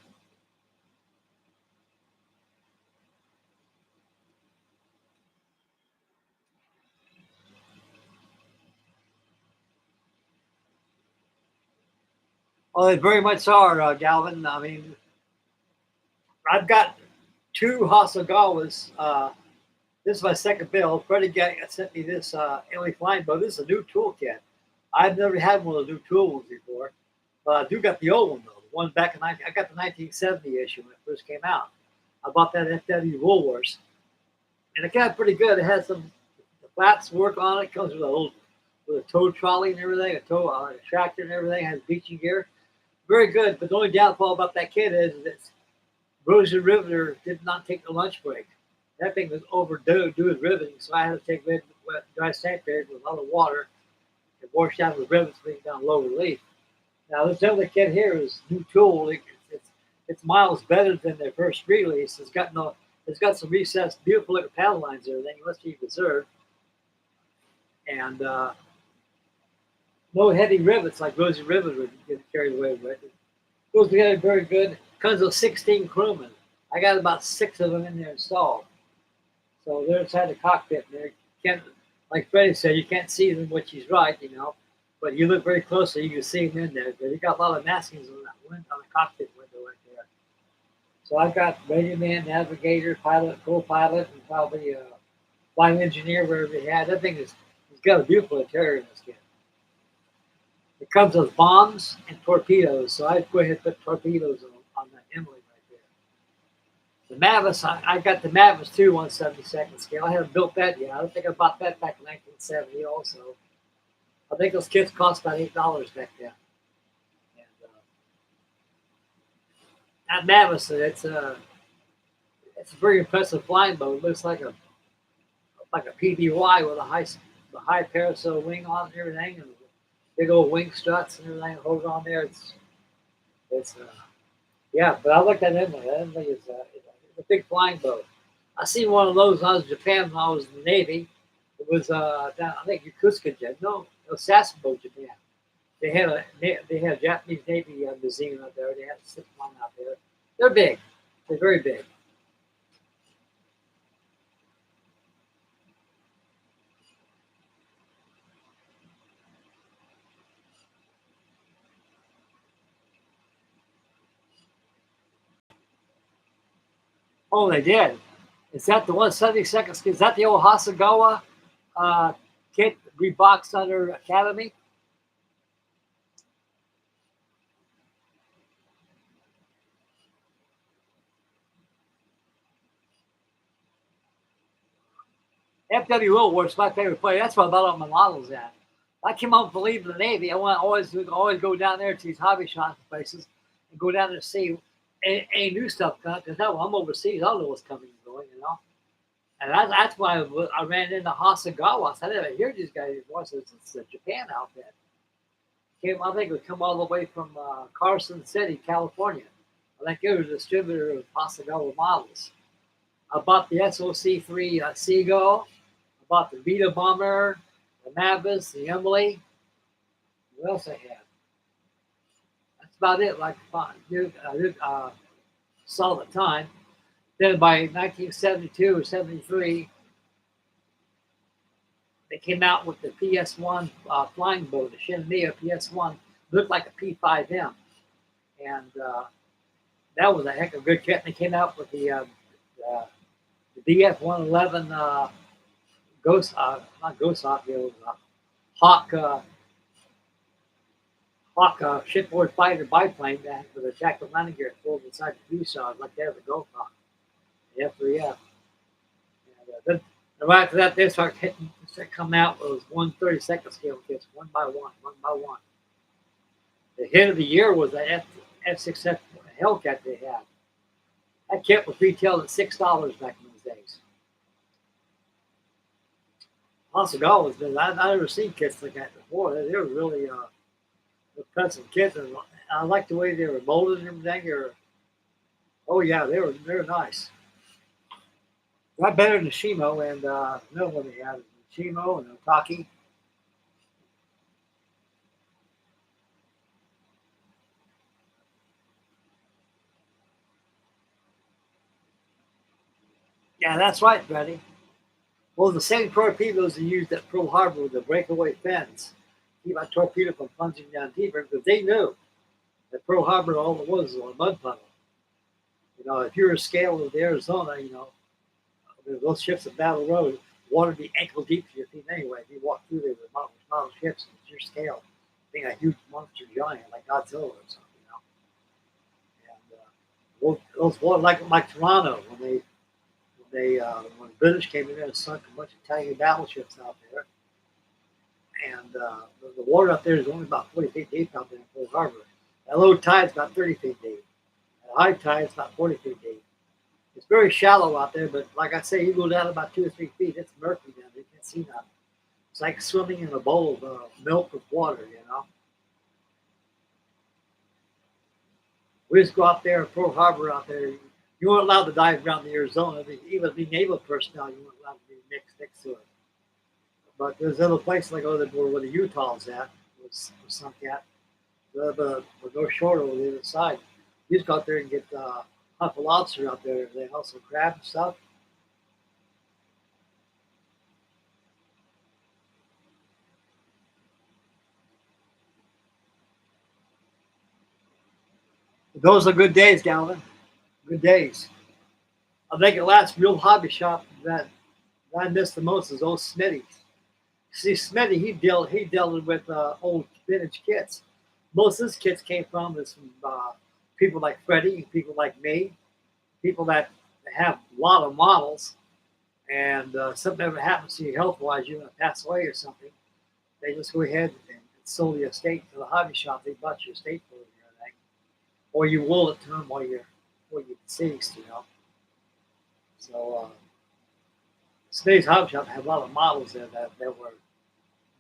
Oh, they very much are, Galvin. I mean, I've got 2 Hasagawas. This is my second build. Freddie sent me this Alien Flying Boat. This is a new toolkit. I've never had one of the new tool ones before, but I do got the old one though. The one back in I got the 1970 issue when it first came out. I bought that at FW Woolworths, and it got pretty good. It has some the flaps work on it. It comes with a tow trolley and everything, a tractor and everything. It has beaching gear. Very good. But the only downfall about that kit is that Rosie Riveter did not take the lunch break. That thing was overdue with riveting, so I had to take dry sandpaper with a lot of water and wash out the rivets, bring down low relief. Now this other kit here is new tool. It's miles better than their first release. It's got some recessed, beautiful looking paddle lines and everything. Let's be preserved, and no heavy rivets like Rosie Rivet would get carried away with. It goes together very good. Comes with 16 crewmen. I got about 6 of them in there installed. So they're inside the cockpit. And they can't, like Freddie said, you can't see them, which he's right, you know. But you look very closely, you can see them in there. They got a lot of maskings on that window, on the cockpit window right there. So I've got radio man, navigator, pilot, co-pilot, and probably a flight engineer, wherever he had. That thing it's got a beautiful interior in this kit. It comes with bombs and torpedoes, so I'd go ahead and put torpedoes on that Emily right there. The Mavis, I got the Mavis too, 1/72 scale. I haven't built that yet. I don't think I bought that back in 1970 also. I think those kits cost about $8 back then. And that Mavis, it's a very impressive flying boat. It looks like a PBY with a high parasol wing on it and everything, and big old wing struts and everything hold on there. It's yeah, but I looked at it. That Emily is it's a big flying boat. I seen one of those when I was in Japan when I was in the Navy. It was down, I think Yokosuka, no, it was Sasebo, Japan. They had a Japanese Navy museum out there. They had a slip one out there. They're big. They're very big. Oh, they did. Is that the 172nd? Is that the old Hasagawa kit reboxed under Academy? F.W. Woolworth's my favorite player. That's where I bought all my models at. I came home from leaving the Navy. I want to always go down there to these hobby shop places and go down there and see any new stuff because now I'm overseas. I don't know what's coming and going, you know. And that's why I ran into Hasagawa. I never heard these guys before. So it's a Japan outfit. I think it would come all the way from Carson City, California. I think it was a distributor of Hasagawa models. I bought the SOC3 Seagull. I bought the Vita Bomber, the Mavis, the Emily. What else I had? That's about it. Like I saw the time. Then by 1972 or 73, they came out with the PS1 flying boat, the Shinmiya PS1. Looked like a P5M. And that was a heck of a good kit. And they came out with the DF-111 Ghost, not Ghost Hawk, it was Hawk shipboard fighter biplane that with a jacket landing gear pulled inside the fuselage like that of a Ghost Hawk, the F3F. And then right after that, they started coming out with 1/32 scale kits, one by one. The hit of the year was the F6F Hellcat they had. That kit was retailed at $6 back in those days. Hasagawa's been, I've never seen kits like that before. They were really impressive kits. And I like the way they were molded and everything. Oh yeah, they were nice. A lot better than the Shimo and no one they had Shimo and Otaki. Yeah, that's right, Freddie. Well, the same torpedoes they used at Pearl Harbor with the breakaway fins keep a torpedo from plunging down deeper because they knew that Pearl Harbor all it was a mud puddle. You know, if you're a scale of Arizona, you know, those ships at Battle Road, water would be ankle deep to your feet anyway. If you walk through there with model ships, it's your scale, being a huge monster giant like Godzilla or something, you know. And those water like Toronto when the British came in there and sunk a bunch of tiny battleships out there, and the water out there is only about 40 feet deep out there in Pearl Harbor. At low tide is about 30 feet deep. At high tide is about 40 feet deep. It's very shallow out there, but like I say, you go down about 2 or 3 feet, it's murky down there. You can't see nothing. It's like swimming in a bowl of milk with water, you know. We just go out there in Pearl Harbor out there. You weren't allowed to dive around the Arizona. Even the naval personnel, you weren't allowed to be next to it. But there's other places like where the Utah's at, was sunk at. But go short over the other side. You just go out there and get hot lobster out there. They also crab and stuff. Those are good days, Galvin. Good days. I think the last real hobby shop that I missed the most is old Smitty's. See, Smitty, he dealt with old vintage kits. Most of his kits came from people like Freddie, people like me, people that have a lot of models, and something ever happens to you health-wise, you're going to pass away or something, they just go ahead and sell the estate to the hobby shop. They bought your estate for you, or you will it to them while you're deceased, you know. So Smitty's hobby shop had a lot of models there that were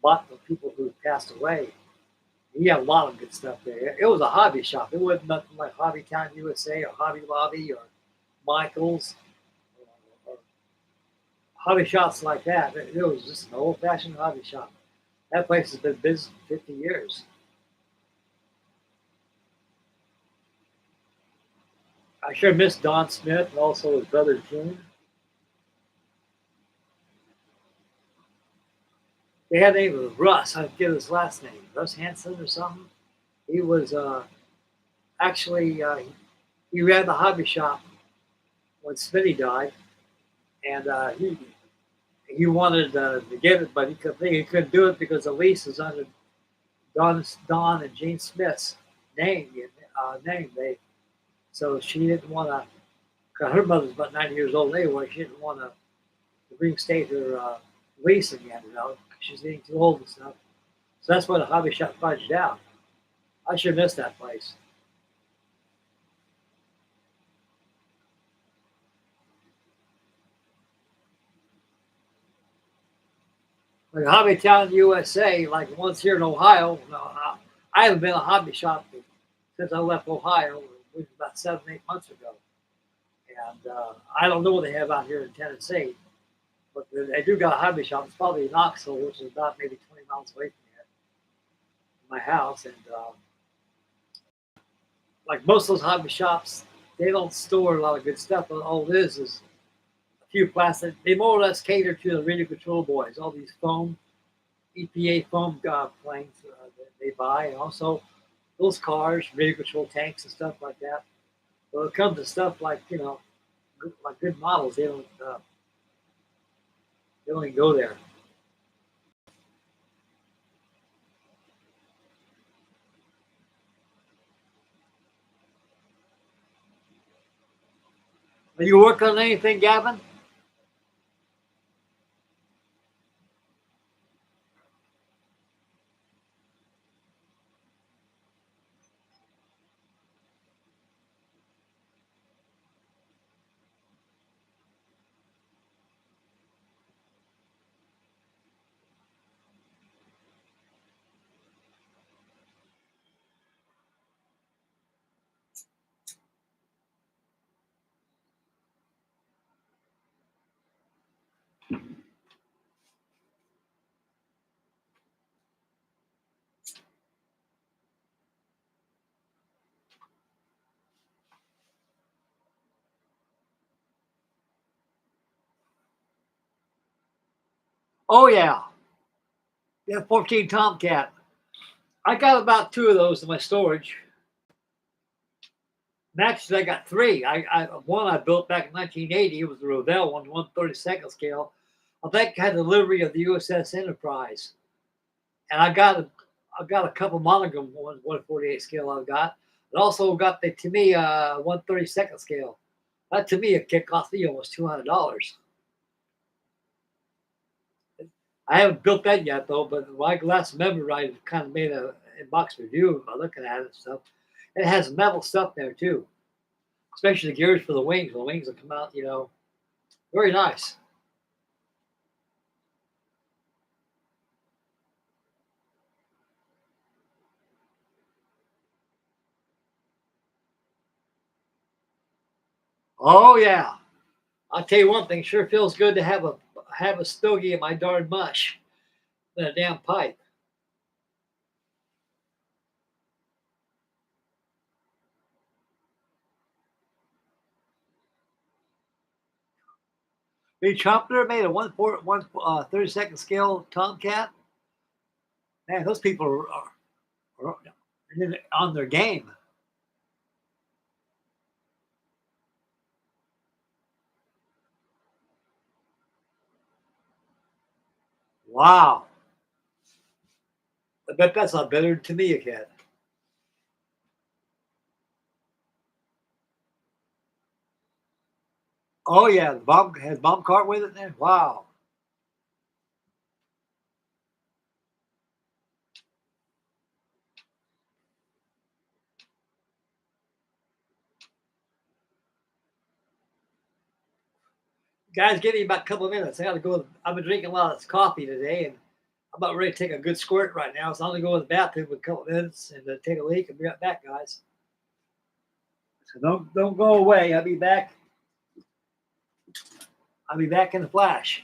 bought from people who passed away. He had a lot of good stuff there. It was a hobby shop. It wasn't nothing like Hobby Town USA or Hobby Lobby or Michael's or hobby shops like that. It was just an old-fashioned hobby shop. That place has been busy for 50 years. I sure miss Don Smith and also his brother June. They had the name of Russ. I forget his last name. Russ Hanson or something. He was actually he ran the hobby shop when Smitty died, and he wanted to get it, but he couldn't do it because the lease is under Don and Gene Smith's name. They so she didn't want to. Cause her mother's about 90 years old anyway. She didn't want to reinstate her lease again. She's getting too old and stuff. So that's why the hobby shop fudged out. I should miss that place. Like Hobby Town, USA, like ones here in Ohio. I haven't been a hobby shop since I left Ohio, which was about 7, 8 months ago. And I don't know what they have out here in Tennessee, but they do got a hobby shop. It's probably in Knoxville, which is about maybe 20 miles away from here, from my house. And like most of those hobby shops, they don't store a lot of good stuff. But all it is a few plastic. They more or less cater to the radio control boys. All these foam, EPA foam planes that they buy, and also those cars, radio control tanks and stuff like that. When it comes to stuff like like good models, they don't even go there. Are you working on anything, Gavin? Oh yeah, yeah, 14 Tomcat. I got about two of those in my storage. Actually, I got three. One I built back in 1980. It was the Revell one, 1/32 scale. I think I had the delivery of the USS Enterprise, and I got a couple monogram ones, 1/48 scale. I've got, and also got the Tamiya 1/32 scale. That Tamiya kit cost me almost $200. I haven't built that yet though, but my last memory I kind of made a box review by looking at it and stuff. It has metal stuff there too, especially the gears for the wings. The wings will come out, very nice. Oh yeah, I'll tell you one thing. Sure feels good to have a stogie in my darn mush than a damn pipe. Lee Trumpeter made a 32nd scale Tomcat. Man, those people are on their game. Wow. I bet that's not better to me, a cat. Oh yeah, the bomb has bomb cart with it there. Wow. Guys, give me about a couple of minutes. I got to go. I've been drinking a lot of coffee today, and I'm about ready to take a good squirt right now. So I'm gonna go in the bathroom for a couple of minutes and take a leak and be right back, guys. So don't go away. I'll be back. I'll be back in the flash.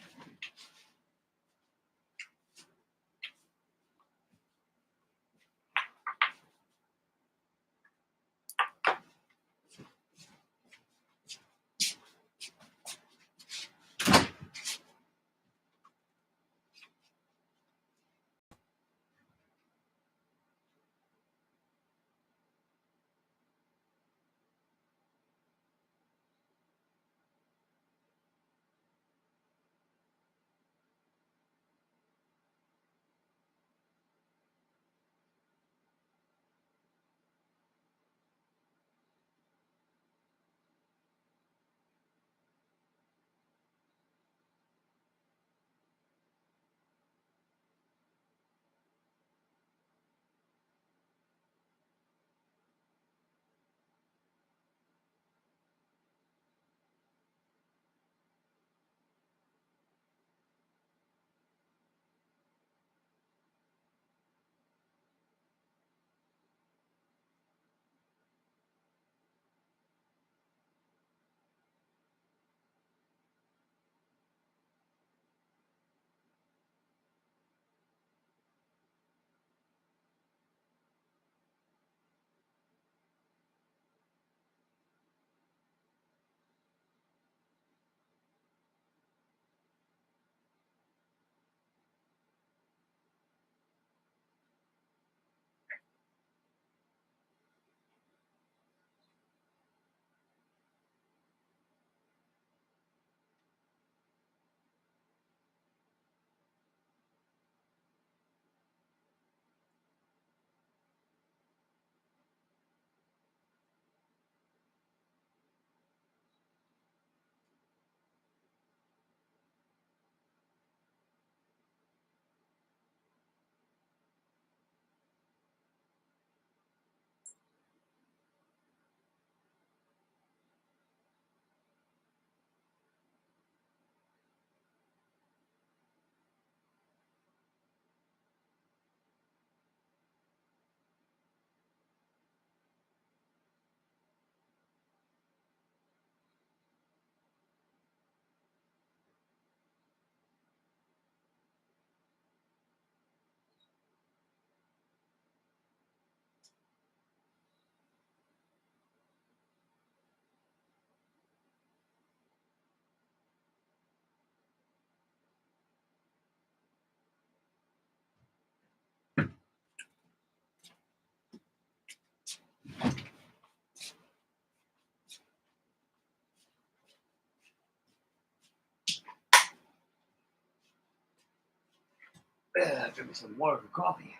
Drink me some water for coffee.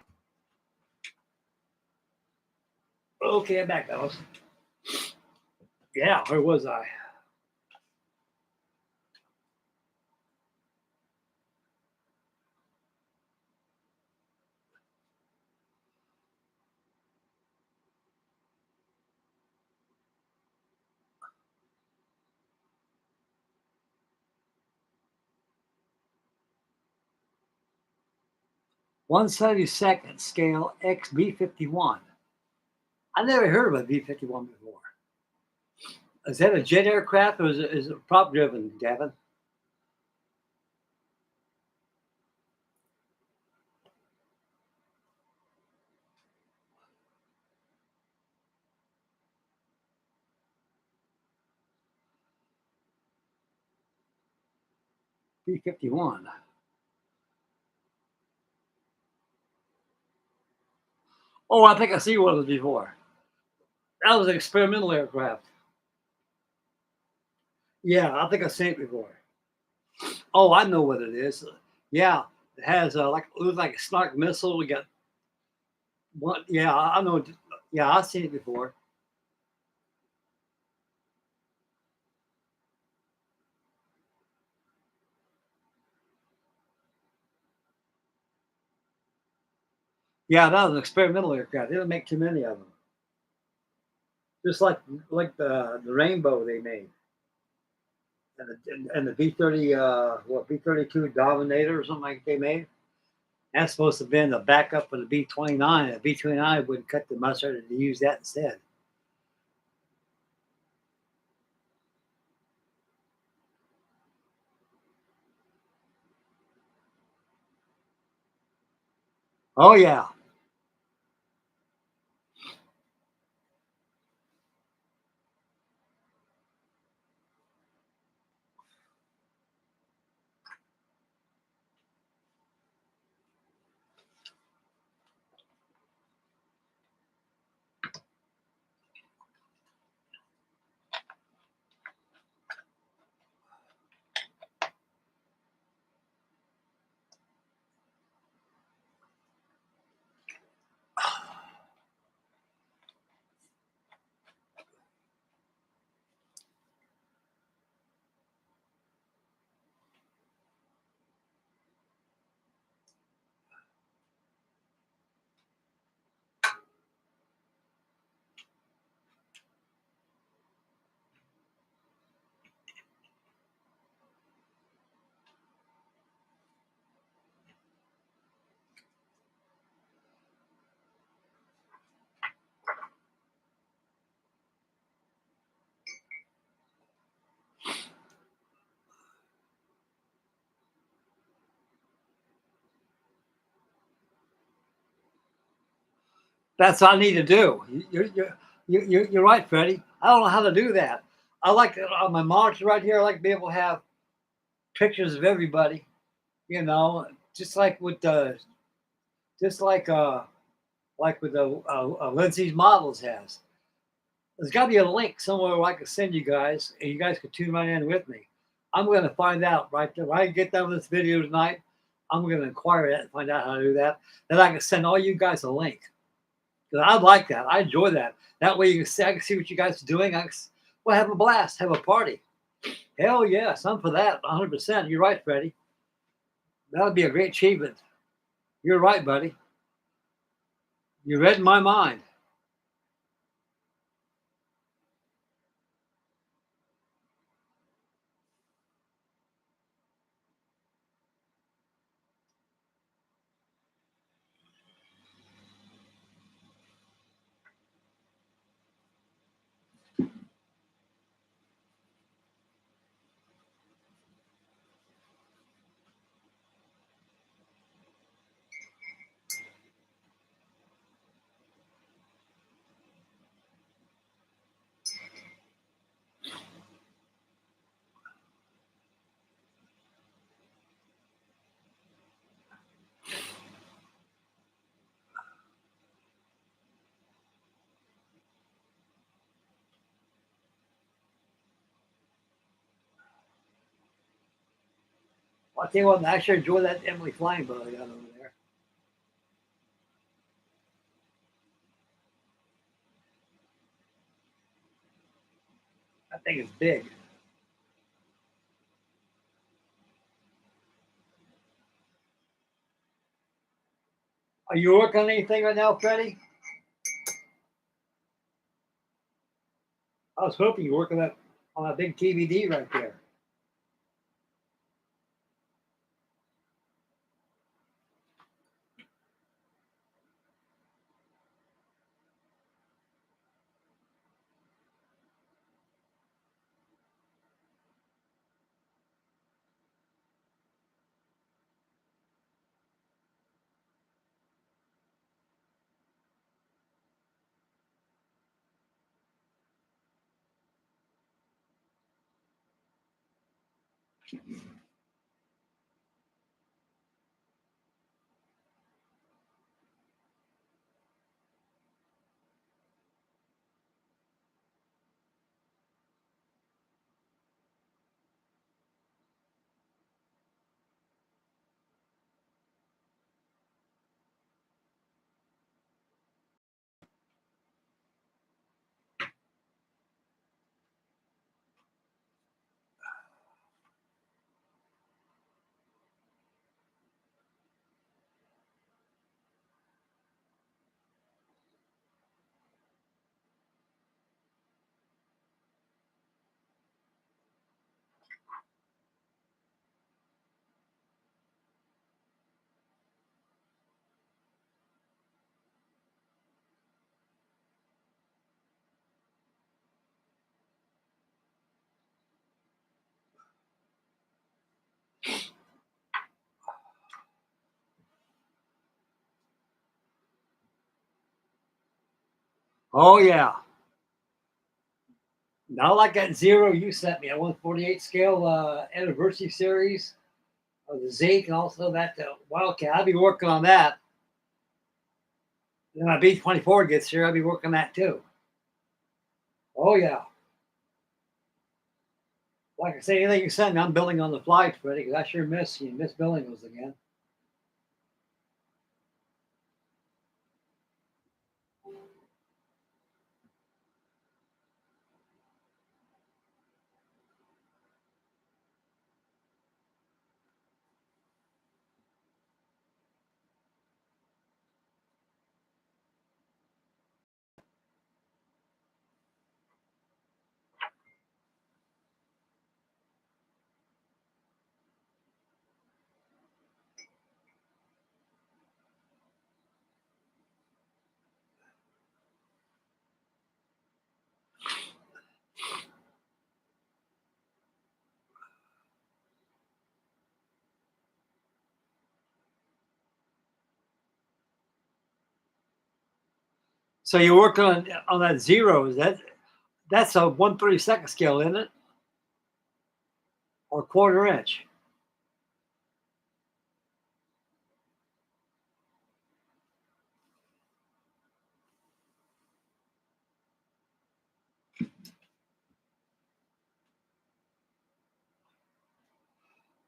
Okay, I'm back, fellas. Yeah, where was I? (1/72) scale X B-51. I never heard of a B-51 before. Is that a jet aircraft or is it prop driven, Gavin? B-51. Oh, I think I see one of those before. That was an experimental aircraft. Yeah, I think I've seen it before. Oh, I know what it is. Yeah, it has like it looks like a Snark missile. We got one. Yeah, I know. Yeah, I've seen it before. Yeah, that was an experimental aircraft. They didn't make too many of them. Just like the rainbow they made, and the B-30 B-32 Dominator or something like they made. That's supposed to have been the backup for the B-29. The B-29 wouldn't cut the mustard and use that instead. Oh yeah. That's what I need to do. You're right, Freddie. I don't know how to do that. I like to, on my monitor right here. I like to be able to have pictures of everybody. You know, just like with the, just like with the Lindsay's models has. There's got to be a link somewhere where I can send you guys, and you guys can tune right in with me. I'm going to find out right there. When I get done with this video tonight, I'm going to inquire that and find out how to do that. Then I can send all you guys a link. Because I like that. I enjoy that. That way you can see, I can see what you guys are doing. Well, have a blast. Have a party. Hell yes. I'm for that 100%. You're right, Freddie. That would be a great achievement. You're right, buddy. You read my mind. Well, I tell you what, I sure enjoy that Emily flying boat I got over there. That thing is big. Are you working on anything right now, Freddie? I was hoping you were working on a big TVD right there. Oh yeah. Not like that zero you sent me. I 148 scale anniversary series of the Zeke and also that Wildcat. I'll be working on that. Then my B24 gets here, I'll be working on that too. Oh yeah. Like I say, anything you send me, I'm building on the fly, Freddie, because I sure miss building those again. So you're working on that zero. That's a 1/32 scale, isn't it? Or quarter inch.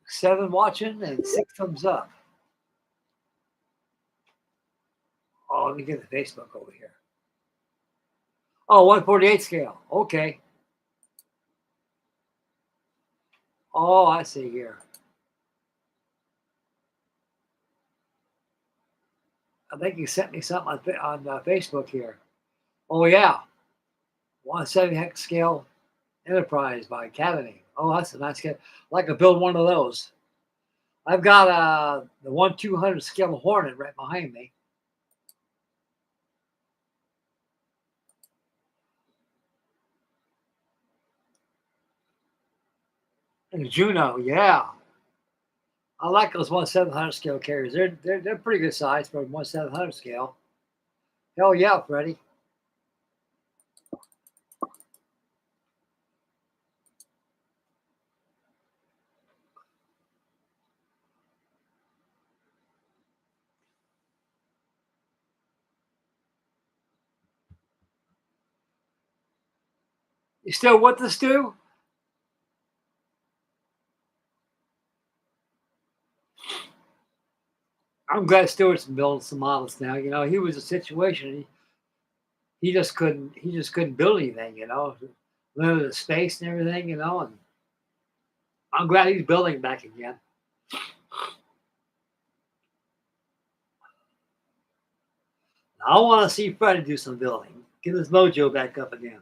Seven watching and six thumbs up. Oh, let me get the Facebook over here. Oh, 1/48 scale. Okay. Oh, I see here. I think you sent me something on Facebook here. Oh yeah, 170 hex scale Enterprise by Academy. Oh, that's a nice scale. I'd like to build one of those. I've got the 1/200 scale Hornet right behind me. And Juno, yeah. I like those 1/700 scale carriers. They're pretty good size for 1/700 scale. Hell yeah, Freddie. You still with us, Stu? I'm glad Stewart's building some models now. You know, he was a situation. He just couldn't build anything. You know, limited space and everything, and I'm glad he's building back again. I want to see Freddie do some building, get his mojo back up again.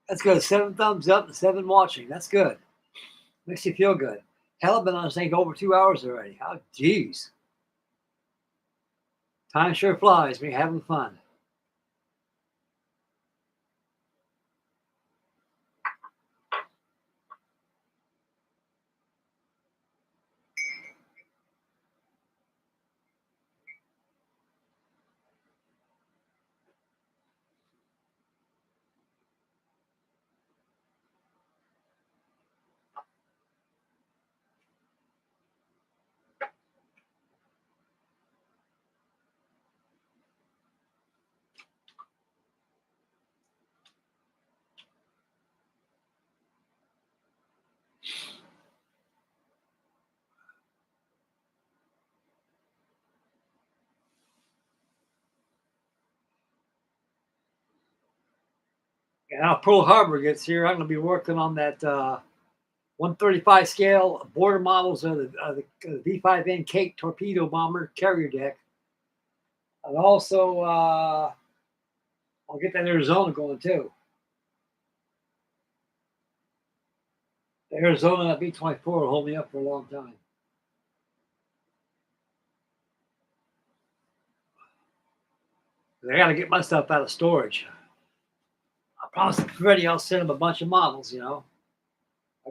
That's good. 7 thumbs up and 7 watching. That's good. Makes you feel good. Hell, I've been on this thing over 2 hours already. How, geez. Time sure flies when you're having fun. And now Pearl Harbor gets here. I'm going to be working on that 135 scale border models of the V5N Cape torpedo bomber carrier deck. And also, I'll get that Arizona going too. The Arizona B-24 will hold me up for a long time. I got to get my stuff out of storage. I promised Freddie I'll send him a bunch of models, I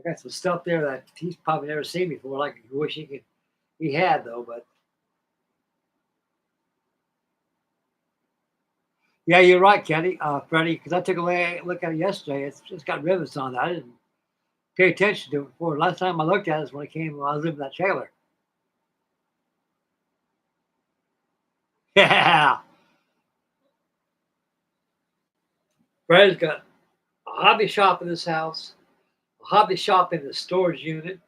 got some stuff there that he's probably never seen before, like he wish he had though, but yeah, you're right, Freddie, because I took a look at it yesterday. It's just got rivets on it. I didn't pay attention to it before. Last time I looked at it was when I was living in that trailer. Yeah. Fred's got a hobby shop in his house, a hobby shop in the storage unit.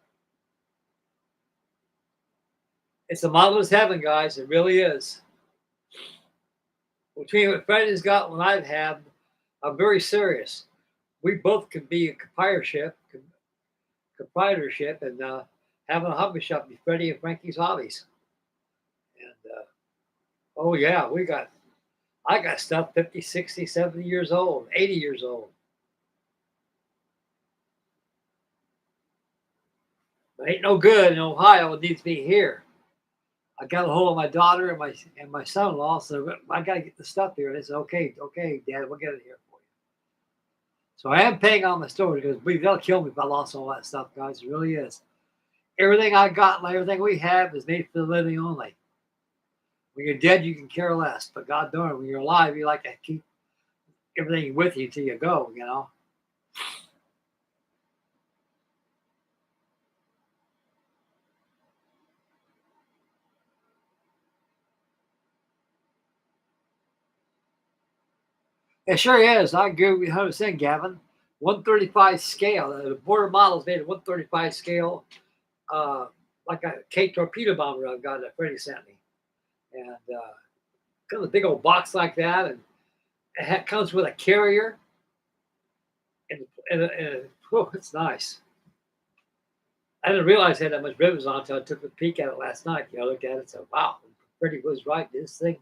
It's a modeler's heaven, guys. It really is. Between what Freddie's got and what I've had, I'm very serious. We both could be a proprietorship, and having a hobby shop be Freddie and Frankie's hobbies. And oh yeah, I got stuff 50, 60, 70 years old, 80 years old. But ain't no good in Ohio. It needs to be here. I got a hold of my daughter and my son-in-law, so I got to get the stuff here. They said, okay, Dad, we'll get it here for you. So I am paying on my storage because they'll kill me if I lost all that stuff, guys. It really is. Everything I got and everything we have is made for the living only. When you're dead, you can care less. But God darn, when you're alive, you like to keep everything with you till you go. It sure is. I agree with you 100%, Gavin. 135 scale. The border model is made at 135 scale, like a Cape torpedo bomber I've got that Freddie sent me. And comes a big old box like that, and it comes with a carrier. And it's nice. I didn't realize it had that much rivets on until I took a peek at it last night. I looked at it and said, wow, Freddie was right. This thing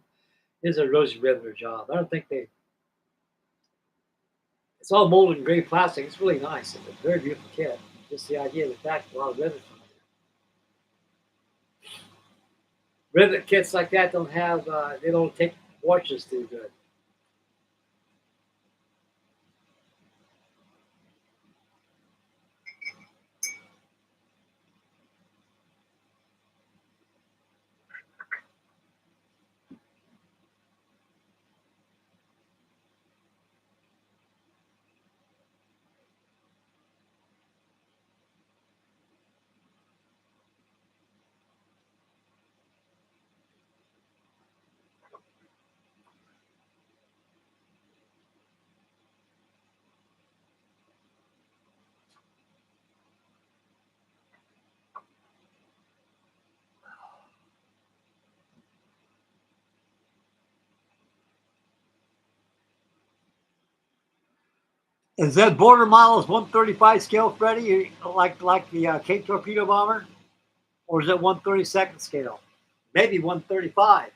This is a Rosie Riveter job. I don't think they. It's all molded in gray plastic. It's really nice. It's a very beautiful kit. Just the idea of the fact a lot of rivets on there. Rivet kits like that don't have. They don't take washes too good. Is that border model is 135 scale, Freddie, like the Cape Torpedo Bomber, or is it 132nd scale? Maybe 135.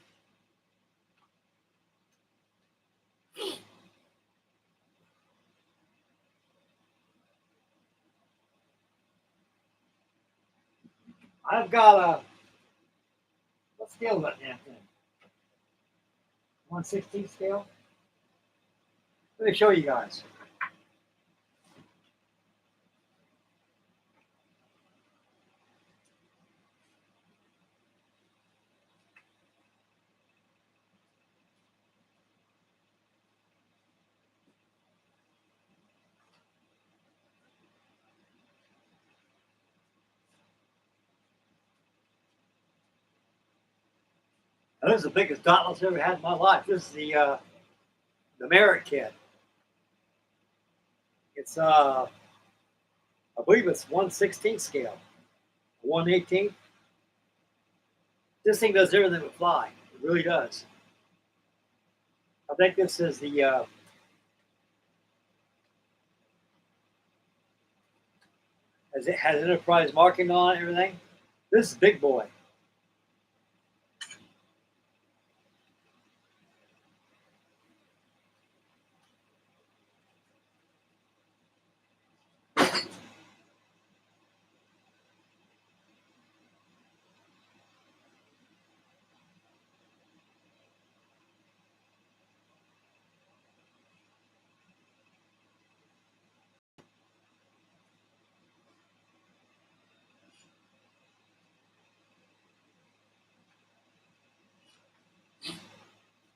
I've got a what scale is that damn thing? 116 scale. Let me show you guys. Now, this is the biggest dot I've ever had in my life. This is the Merit kit. It's I believe it's 116 scale, 118. This thing does everything but fly. It really does. I think this is the as it has enterprise marking on it, everything. This is big boy.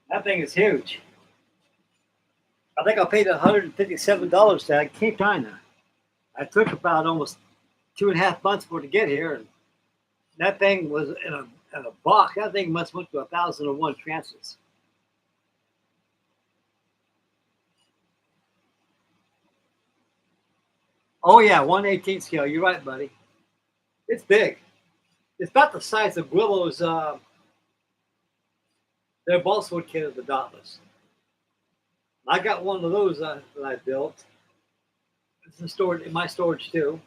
That thing is huge. I think I paid $157 for that Cape China. I took about almost 2.5 months for it to get here, and that thing was in a box. That thing must went to 1,001 transits. Oh yeah, 118 scale. You're right, buddy. It's big. It's about the size of Willow's. Their balsa kit of the Dauntless. I got one of those that I built. It's stored in my storage too.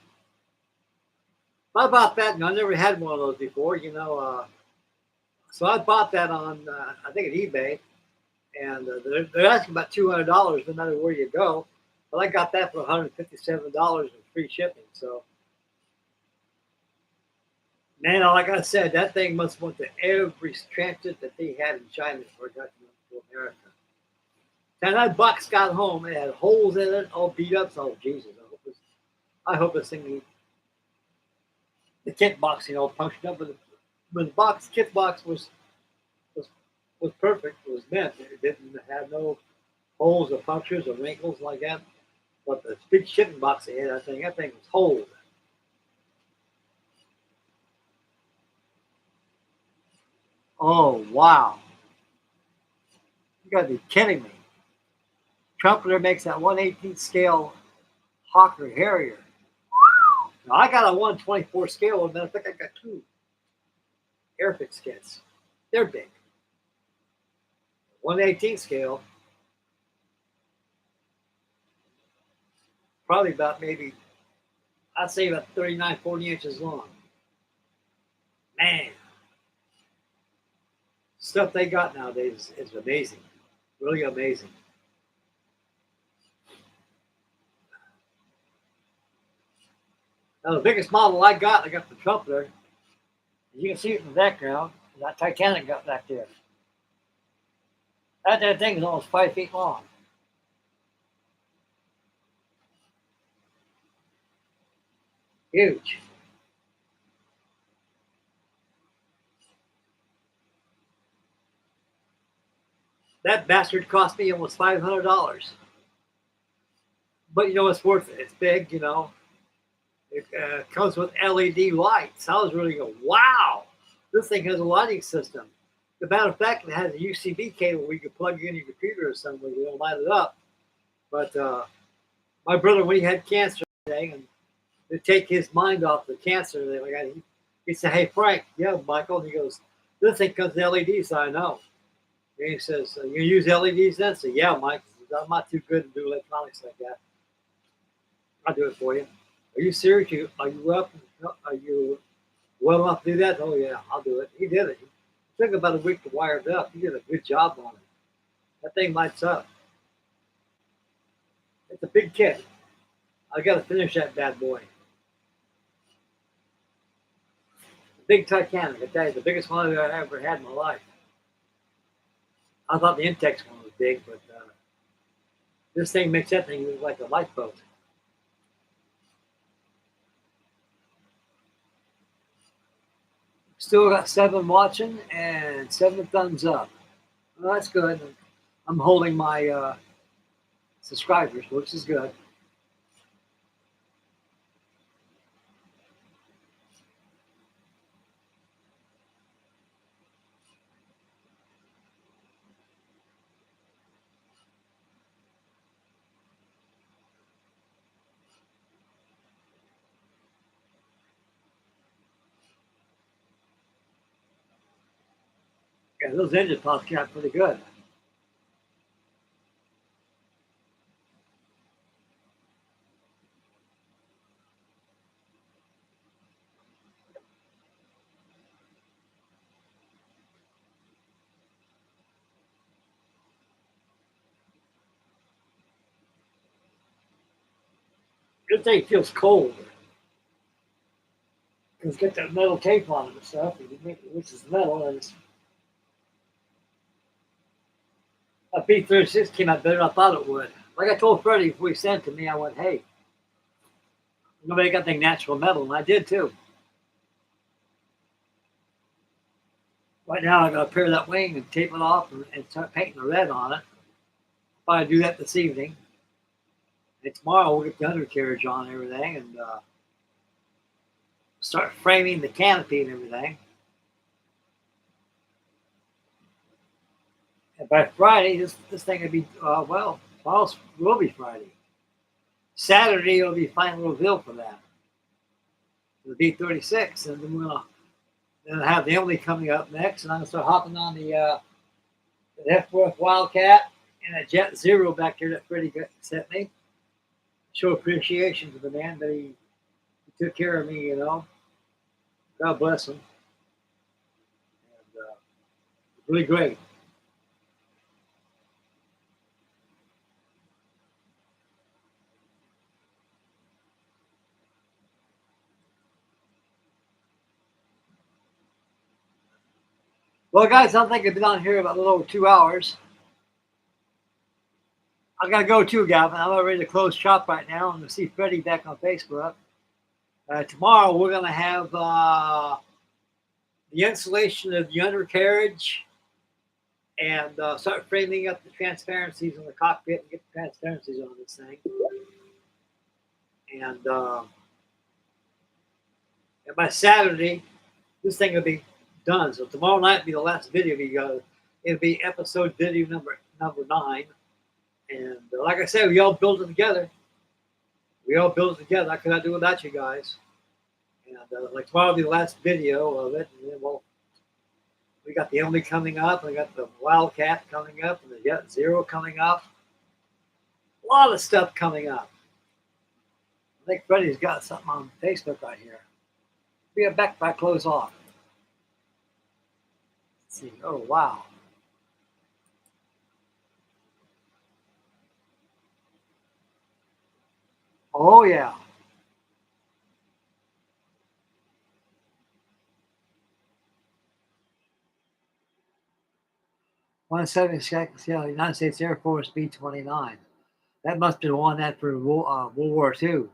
But I bought that, and I never had one of those before. So I bought that on I think at eBay, and they're asking about $200 no matter where you go. But I got that for $157 and free shipping. So, man, like I said, that thing must have went to every transit that they had in China before it got to America. And that box got home. It had holes in it, all beat up. So, oh, Jesus, I hope this thing, the kit box, punctured up. But the kit box was perfect. It was meant. It didn't have no holes or punctures or wrinkles like that. But the big shipping box they had, that thing was holed. Oh, wow. You got to be kidding me. Trumpeter makes that 118 scale Hawker Harrier. Now, I got a 124 scale one, but I think I got two Airfix kits. They're big. 118 scale, probably about maybe, I'd say about 39, 40 inches long. Man. Stuff they got nowadays is amazing, really amazing. Now the biggest model I got the trumpeter. You can see it in the background. That Titanic got back there. That thing is almost 5 feet long. Huge. That bastard cost me almost $500. But you know it's worth it. It's big, you know. It comes with LED lights. I was really going, wow, this thing has a lighting system. As a matter of fact, it has a UCB cable where you can plug in your computer or something you don't light it up. But my brother, when he had cancer, and to take his mind off the cancer, he said, "Hey Frank, yeah, Michael." And he goes, "This thing comes with LEDs." I know. And he says, "You use LEDs then?" I said, "Yeah, Mike. I'm not too good to do electronics like that. I'll do it for you." Are you serious? Are you up? Are you well enough to do that? Oh yeah, I'll do it. He did it. It took about a week to wire it up. He did a good job on it. That thing lights up. It's a big kit. I got to finish that bad boy. Big Titanic. I tell you, the biggest one I ever had in my life. I thought the Intex one was big, but this thing makes that thing look like a lifeboat. Still got 7 watching and 7 thumbs up. Well, that's good. I'm holding my subscribers, which is good. Yeah, those engine pops came out pretty good. This thing feels cold. Because it's got that metal tape on it and stuff, which is metal, and it's a B36 came out better than I thought it would. Like I told Freddie before he sent it to me, I went, "Hey, nobody got anything natural metal," and I did too. Right now, I got to pair that wing and tape it off and start painting the red on it. I'll probably do that this evening. And tomorrow we'll get the undercarriage on and everything and start framing the canopy and everything. And by Friday, this thing will be, well, tomorrow will be Friday. Saturday will be final reveal for that. The B36. And then we'll have the Emily coming up next. And I'm going to start hopping on the F-Worth Wildcat and a Jet Zero back here that Freddie sent me. Show appreciation to the man that he took care of me, you know. God bless him. And really great. Well, guys, I think I've been on here about a little over 2 hours. I got to go too, Gavin. I'm ready to close shop right now. I'm going to see Freddie back on Facebook. Tomorrow, we're going to have the installation of the undercarriage and start framing up the transparencies in the cockpit and get the transparencies on this thing. And by Saturday, this thing will be done. So tomorrow night will be the last video we got. It'll be episode video number 9. And like I said, we all build it together. I could not do without you guys. And like tomorrow will be the last video of it. And then we got the Emily coming up. We got the Wildcat coming up. And the Jet Zero coming up. A lot of stuff coming up. I think Freddie's got something on Facebook right here. Be back if I close off. Let's see. Oh, wow. Oh, yeah. 176, yeah, United States Air Force B-29. That must have been one that for World War II,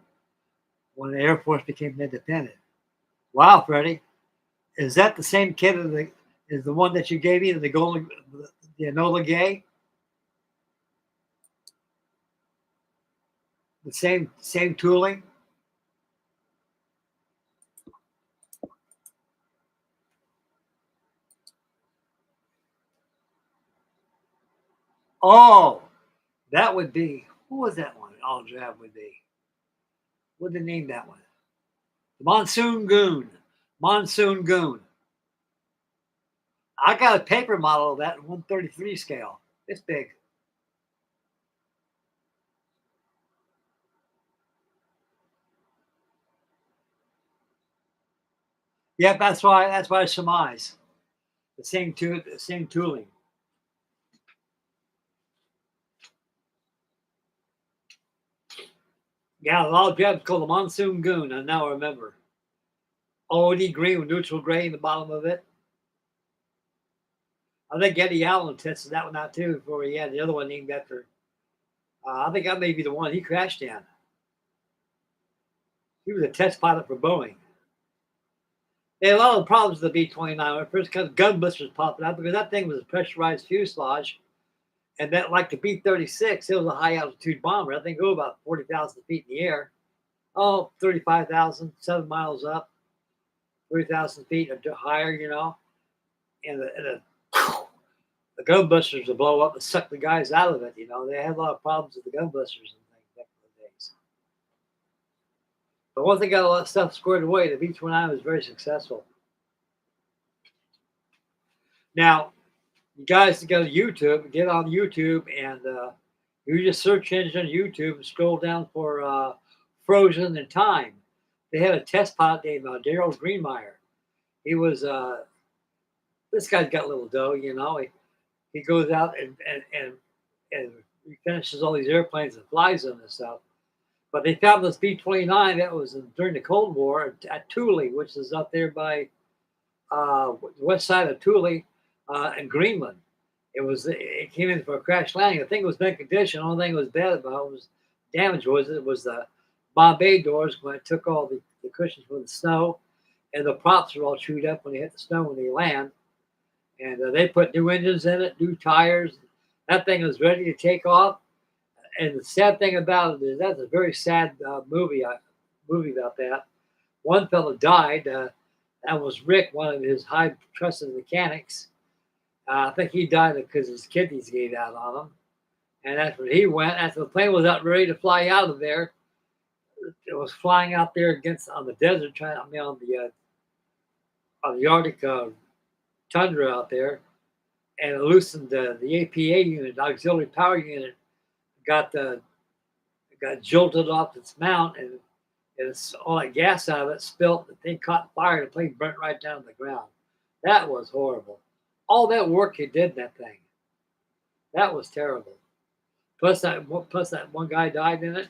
when the Air Force became independent. Wow, Freddie. Is that the same kit as the one that you gave me, the Enola Gay? The same tooling? Oh, that would be, who was that one? All Jab would be. What did they name that one? Monsoon Goon. Monsoon Goon. I got a paper model of that 133 scale. It's big. Yeah, that's why I surmise. The same tooling. Yeah, the log jab's called the Monsoon Goon. I now remember. OD green with neutral gray in the bottom of it. I think Eddie Allen tested that one out too before he had the other one named after. I think that may be the one he crashed in. He was a test pilot for Boeing. They had a lot of problems with the B-29 when it first got gun blisters popping out because that thing was a pressurized fuselage. And that, like the B-36, it was a high altitude bomber. I think it go about 40,000 feet in the air. Oh, 35,000, 7 miles up, 3,000 feet or higher, you know. And the gun blisters would blow up and suck the guys out of it. You know, they had a lot of problems with the gun blisters and things back in the days. But once they got a lot of stuff squared away, the B-29 was very successful. Now, you guys go to YouTube, get on YouTube, and you just search engine on YouTube and scroll down for Frozen in Time. They had a test pilot named Daryl Greenmeyer. He was this guy's got a little dough, you know. He goes out and he finishes all these airplanes and flies them and stuff. But they found this B-29 that was during the Cold War at Thule, which is up there by west side of Thule in Greenland. It came in for a crash landing. The thing was mint condition. The only thing that was bad about it was the Bombay doors when it took all the cushions from the snow, and the props were all chewed up when they hit the snow when they land. And they put new engines in it, new tires. That thing was ready to take off. And the sad thing about it is that's a very sad movie about that. One fellow died. That was Rick, one of his high trusted mechanics. I think he died because his kidneys gave out on him. And that's when he went. After the plane was out ready to fly out of there, it was flying out there on the desert, on the Arctic tundra out there, and it loosened the APA unit, auxiliary power unit, got got jolted off its mount, and all that gas out of it spilled. The thing caught fire. The plane burnt right down to the ground. That was horrible. All that work he did in that thing. That was terrible. Plus that one guy died in it.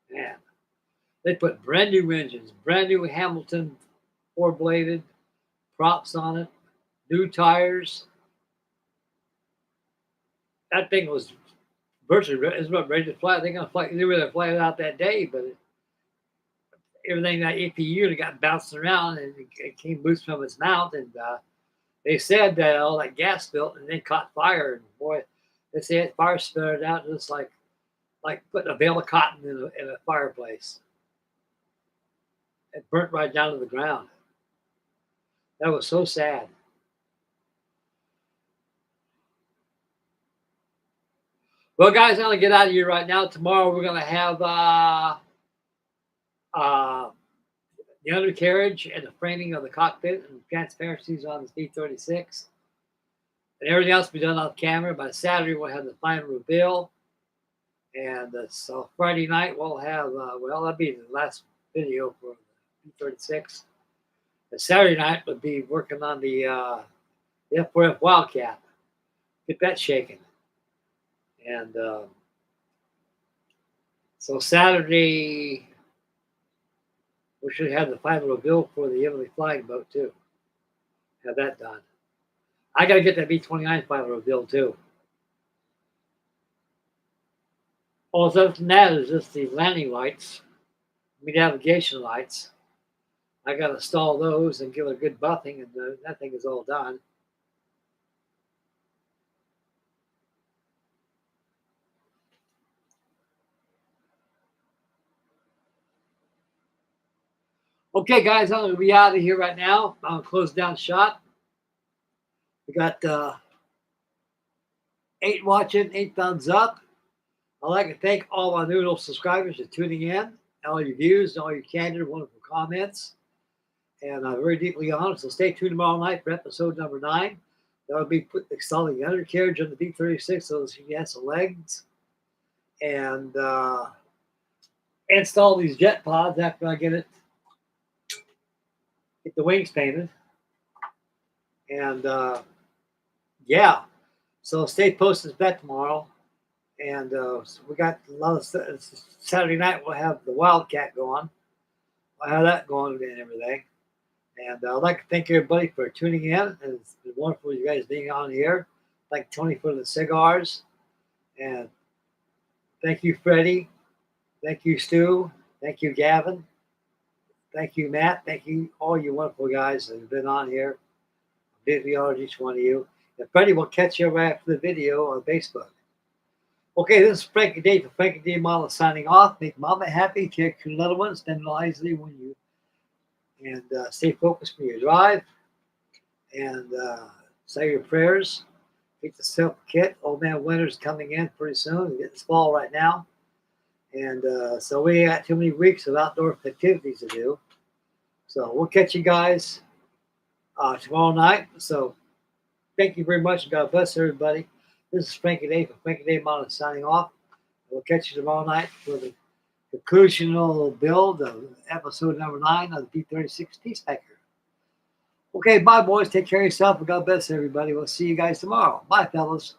Man, they put brand new engines, brand new Hamilton four-bladed props on it, new tires. That thing was virtually ready to fly. They were going to fly it out that day, but everything that APU got bounced around and it came loose from its mount. And they said that all that gas spilled and then caught fire. And boy, they say it fire sputtered out just like putting a bale of cotton in a fireplace. It burnt right down to the ground. That was so sad. Well, guys, I'm gonna get out of here right now. Tomorrow we're gonna have uh, the undercarriage and the framing of the cockpit and transparencies on the B-36, and everything else will be done off camera. By Saturday we'll have the final reveal, and so Friday night we'll have that'll be the last video for the B-36. Saturday night would be working on the F4F Wildcat. Get that shaking. And so Saturday, we should have the final reveal for the Emily flying boat too. Have that done. I got to get that B-29 final reveal too. All other than that is just the landing lights, navigation lights. I got to install those and give it a good buffing, and that thing is all done. Okay, guys, I'm going to be out of here right now. I'm going to close down shot. We got 8 watching, 8 thumbs up. I'd like to thank all my new subscribers for tuning in, all your views, and all your candid, wonderful comments. And I'm very deeply honored. So stay tuned tomorrow night for episode number 9. That'll be installing the undercarriage on the B36 so she has some legs. And install these jet pods after I get the wings painted. And yeah, so stay posted back tomorrow. And so we got a lot of Saturday night. We'll have the Wildcat going. I'll have that going and everything. And I'd like to thank everybody for tuning in. And it's been wonderful you guys being on here. Thank Tony for the cigars. And thank you, Freddie. Thank you, Stu. Thank you, Gavin. Thank you, Matt. Thank you, all you wonderful guys that have been on here. Deeply honored each one of you. And Freddie will catch you right after the video on Facebook. Okay, this is Frankie Day for Frankie Day Model signing off. Make mama happy, take your little ones, spend wisely when you, and stay focused when you drive. And say your prayers. Get the self kit. Old man winter's coming in pretty soon. It's getting fall right now. And so we ain't got too many weeks of outdoor activities to do. So we'll catch you guys tomorrow night. So thank you very much. God bless everybody. This is Frankie Day for Frankie Day Model signing off. We'll catch you tomorrow night for the conclusional build of episode number 9 of the B36 Peacemaker. Okay, bye, boys. Take care of yourself, and God bless everybody. We'll see you guys tomorrow. Bye, fellas.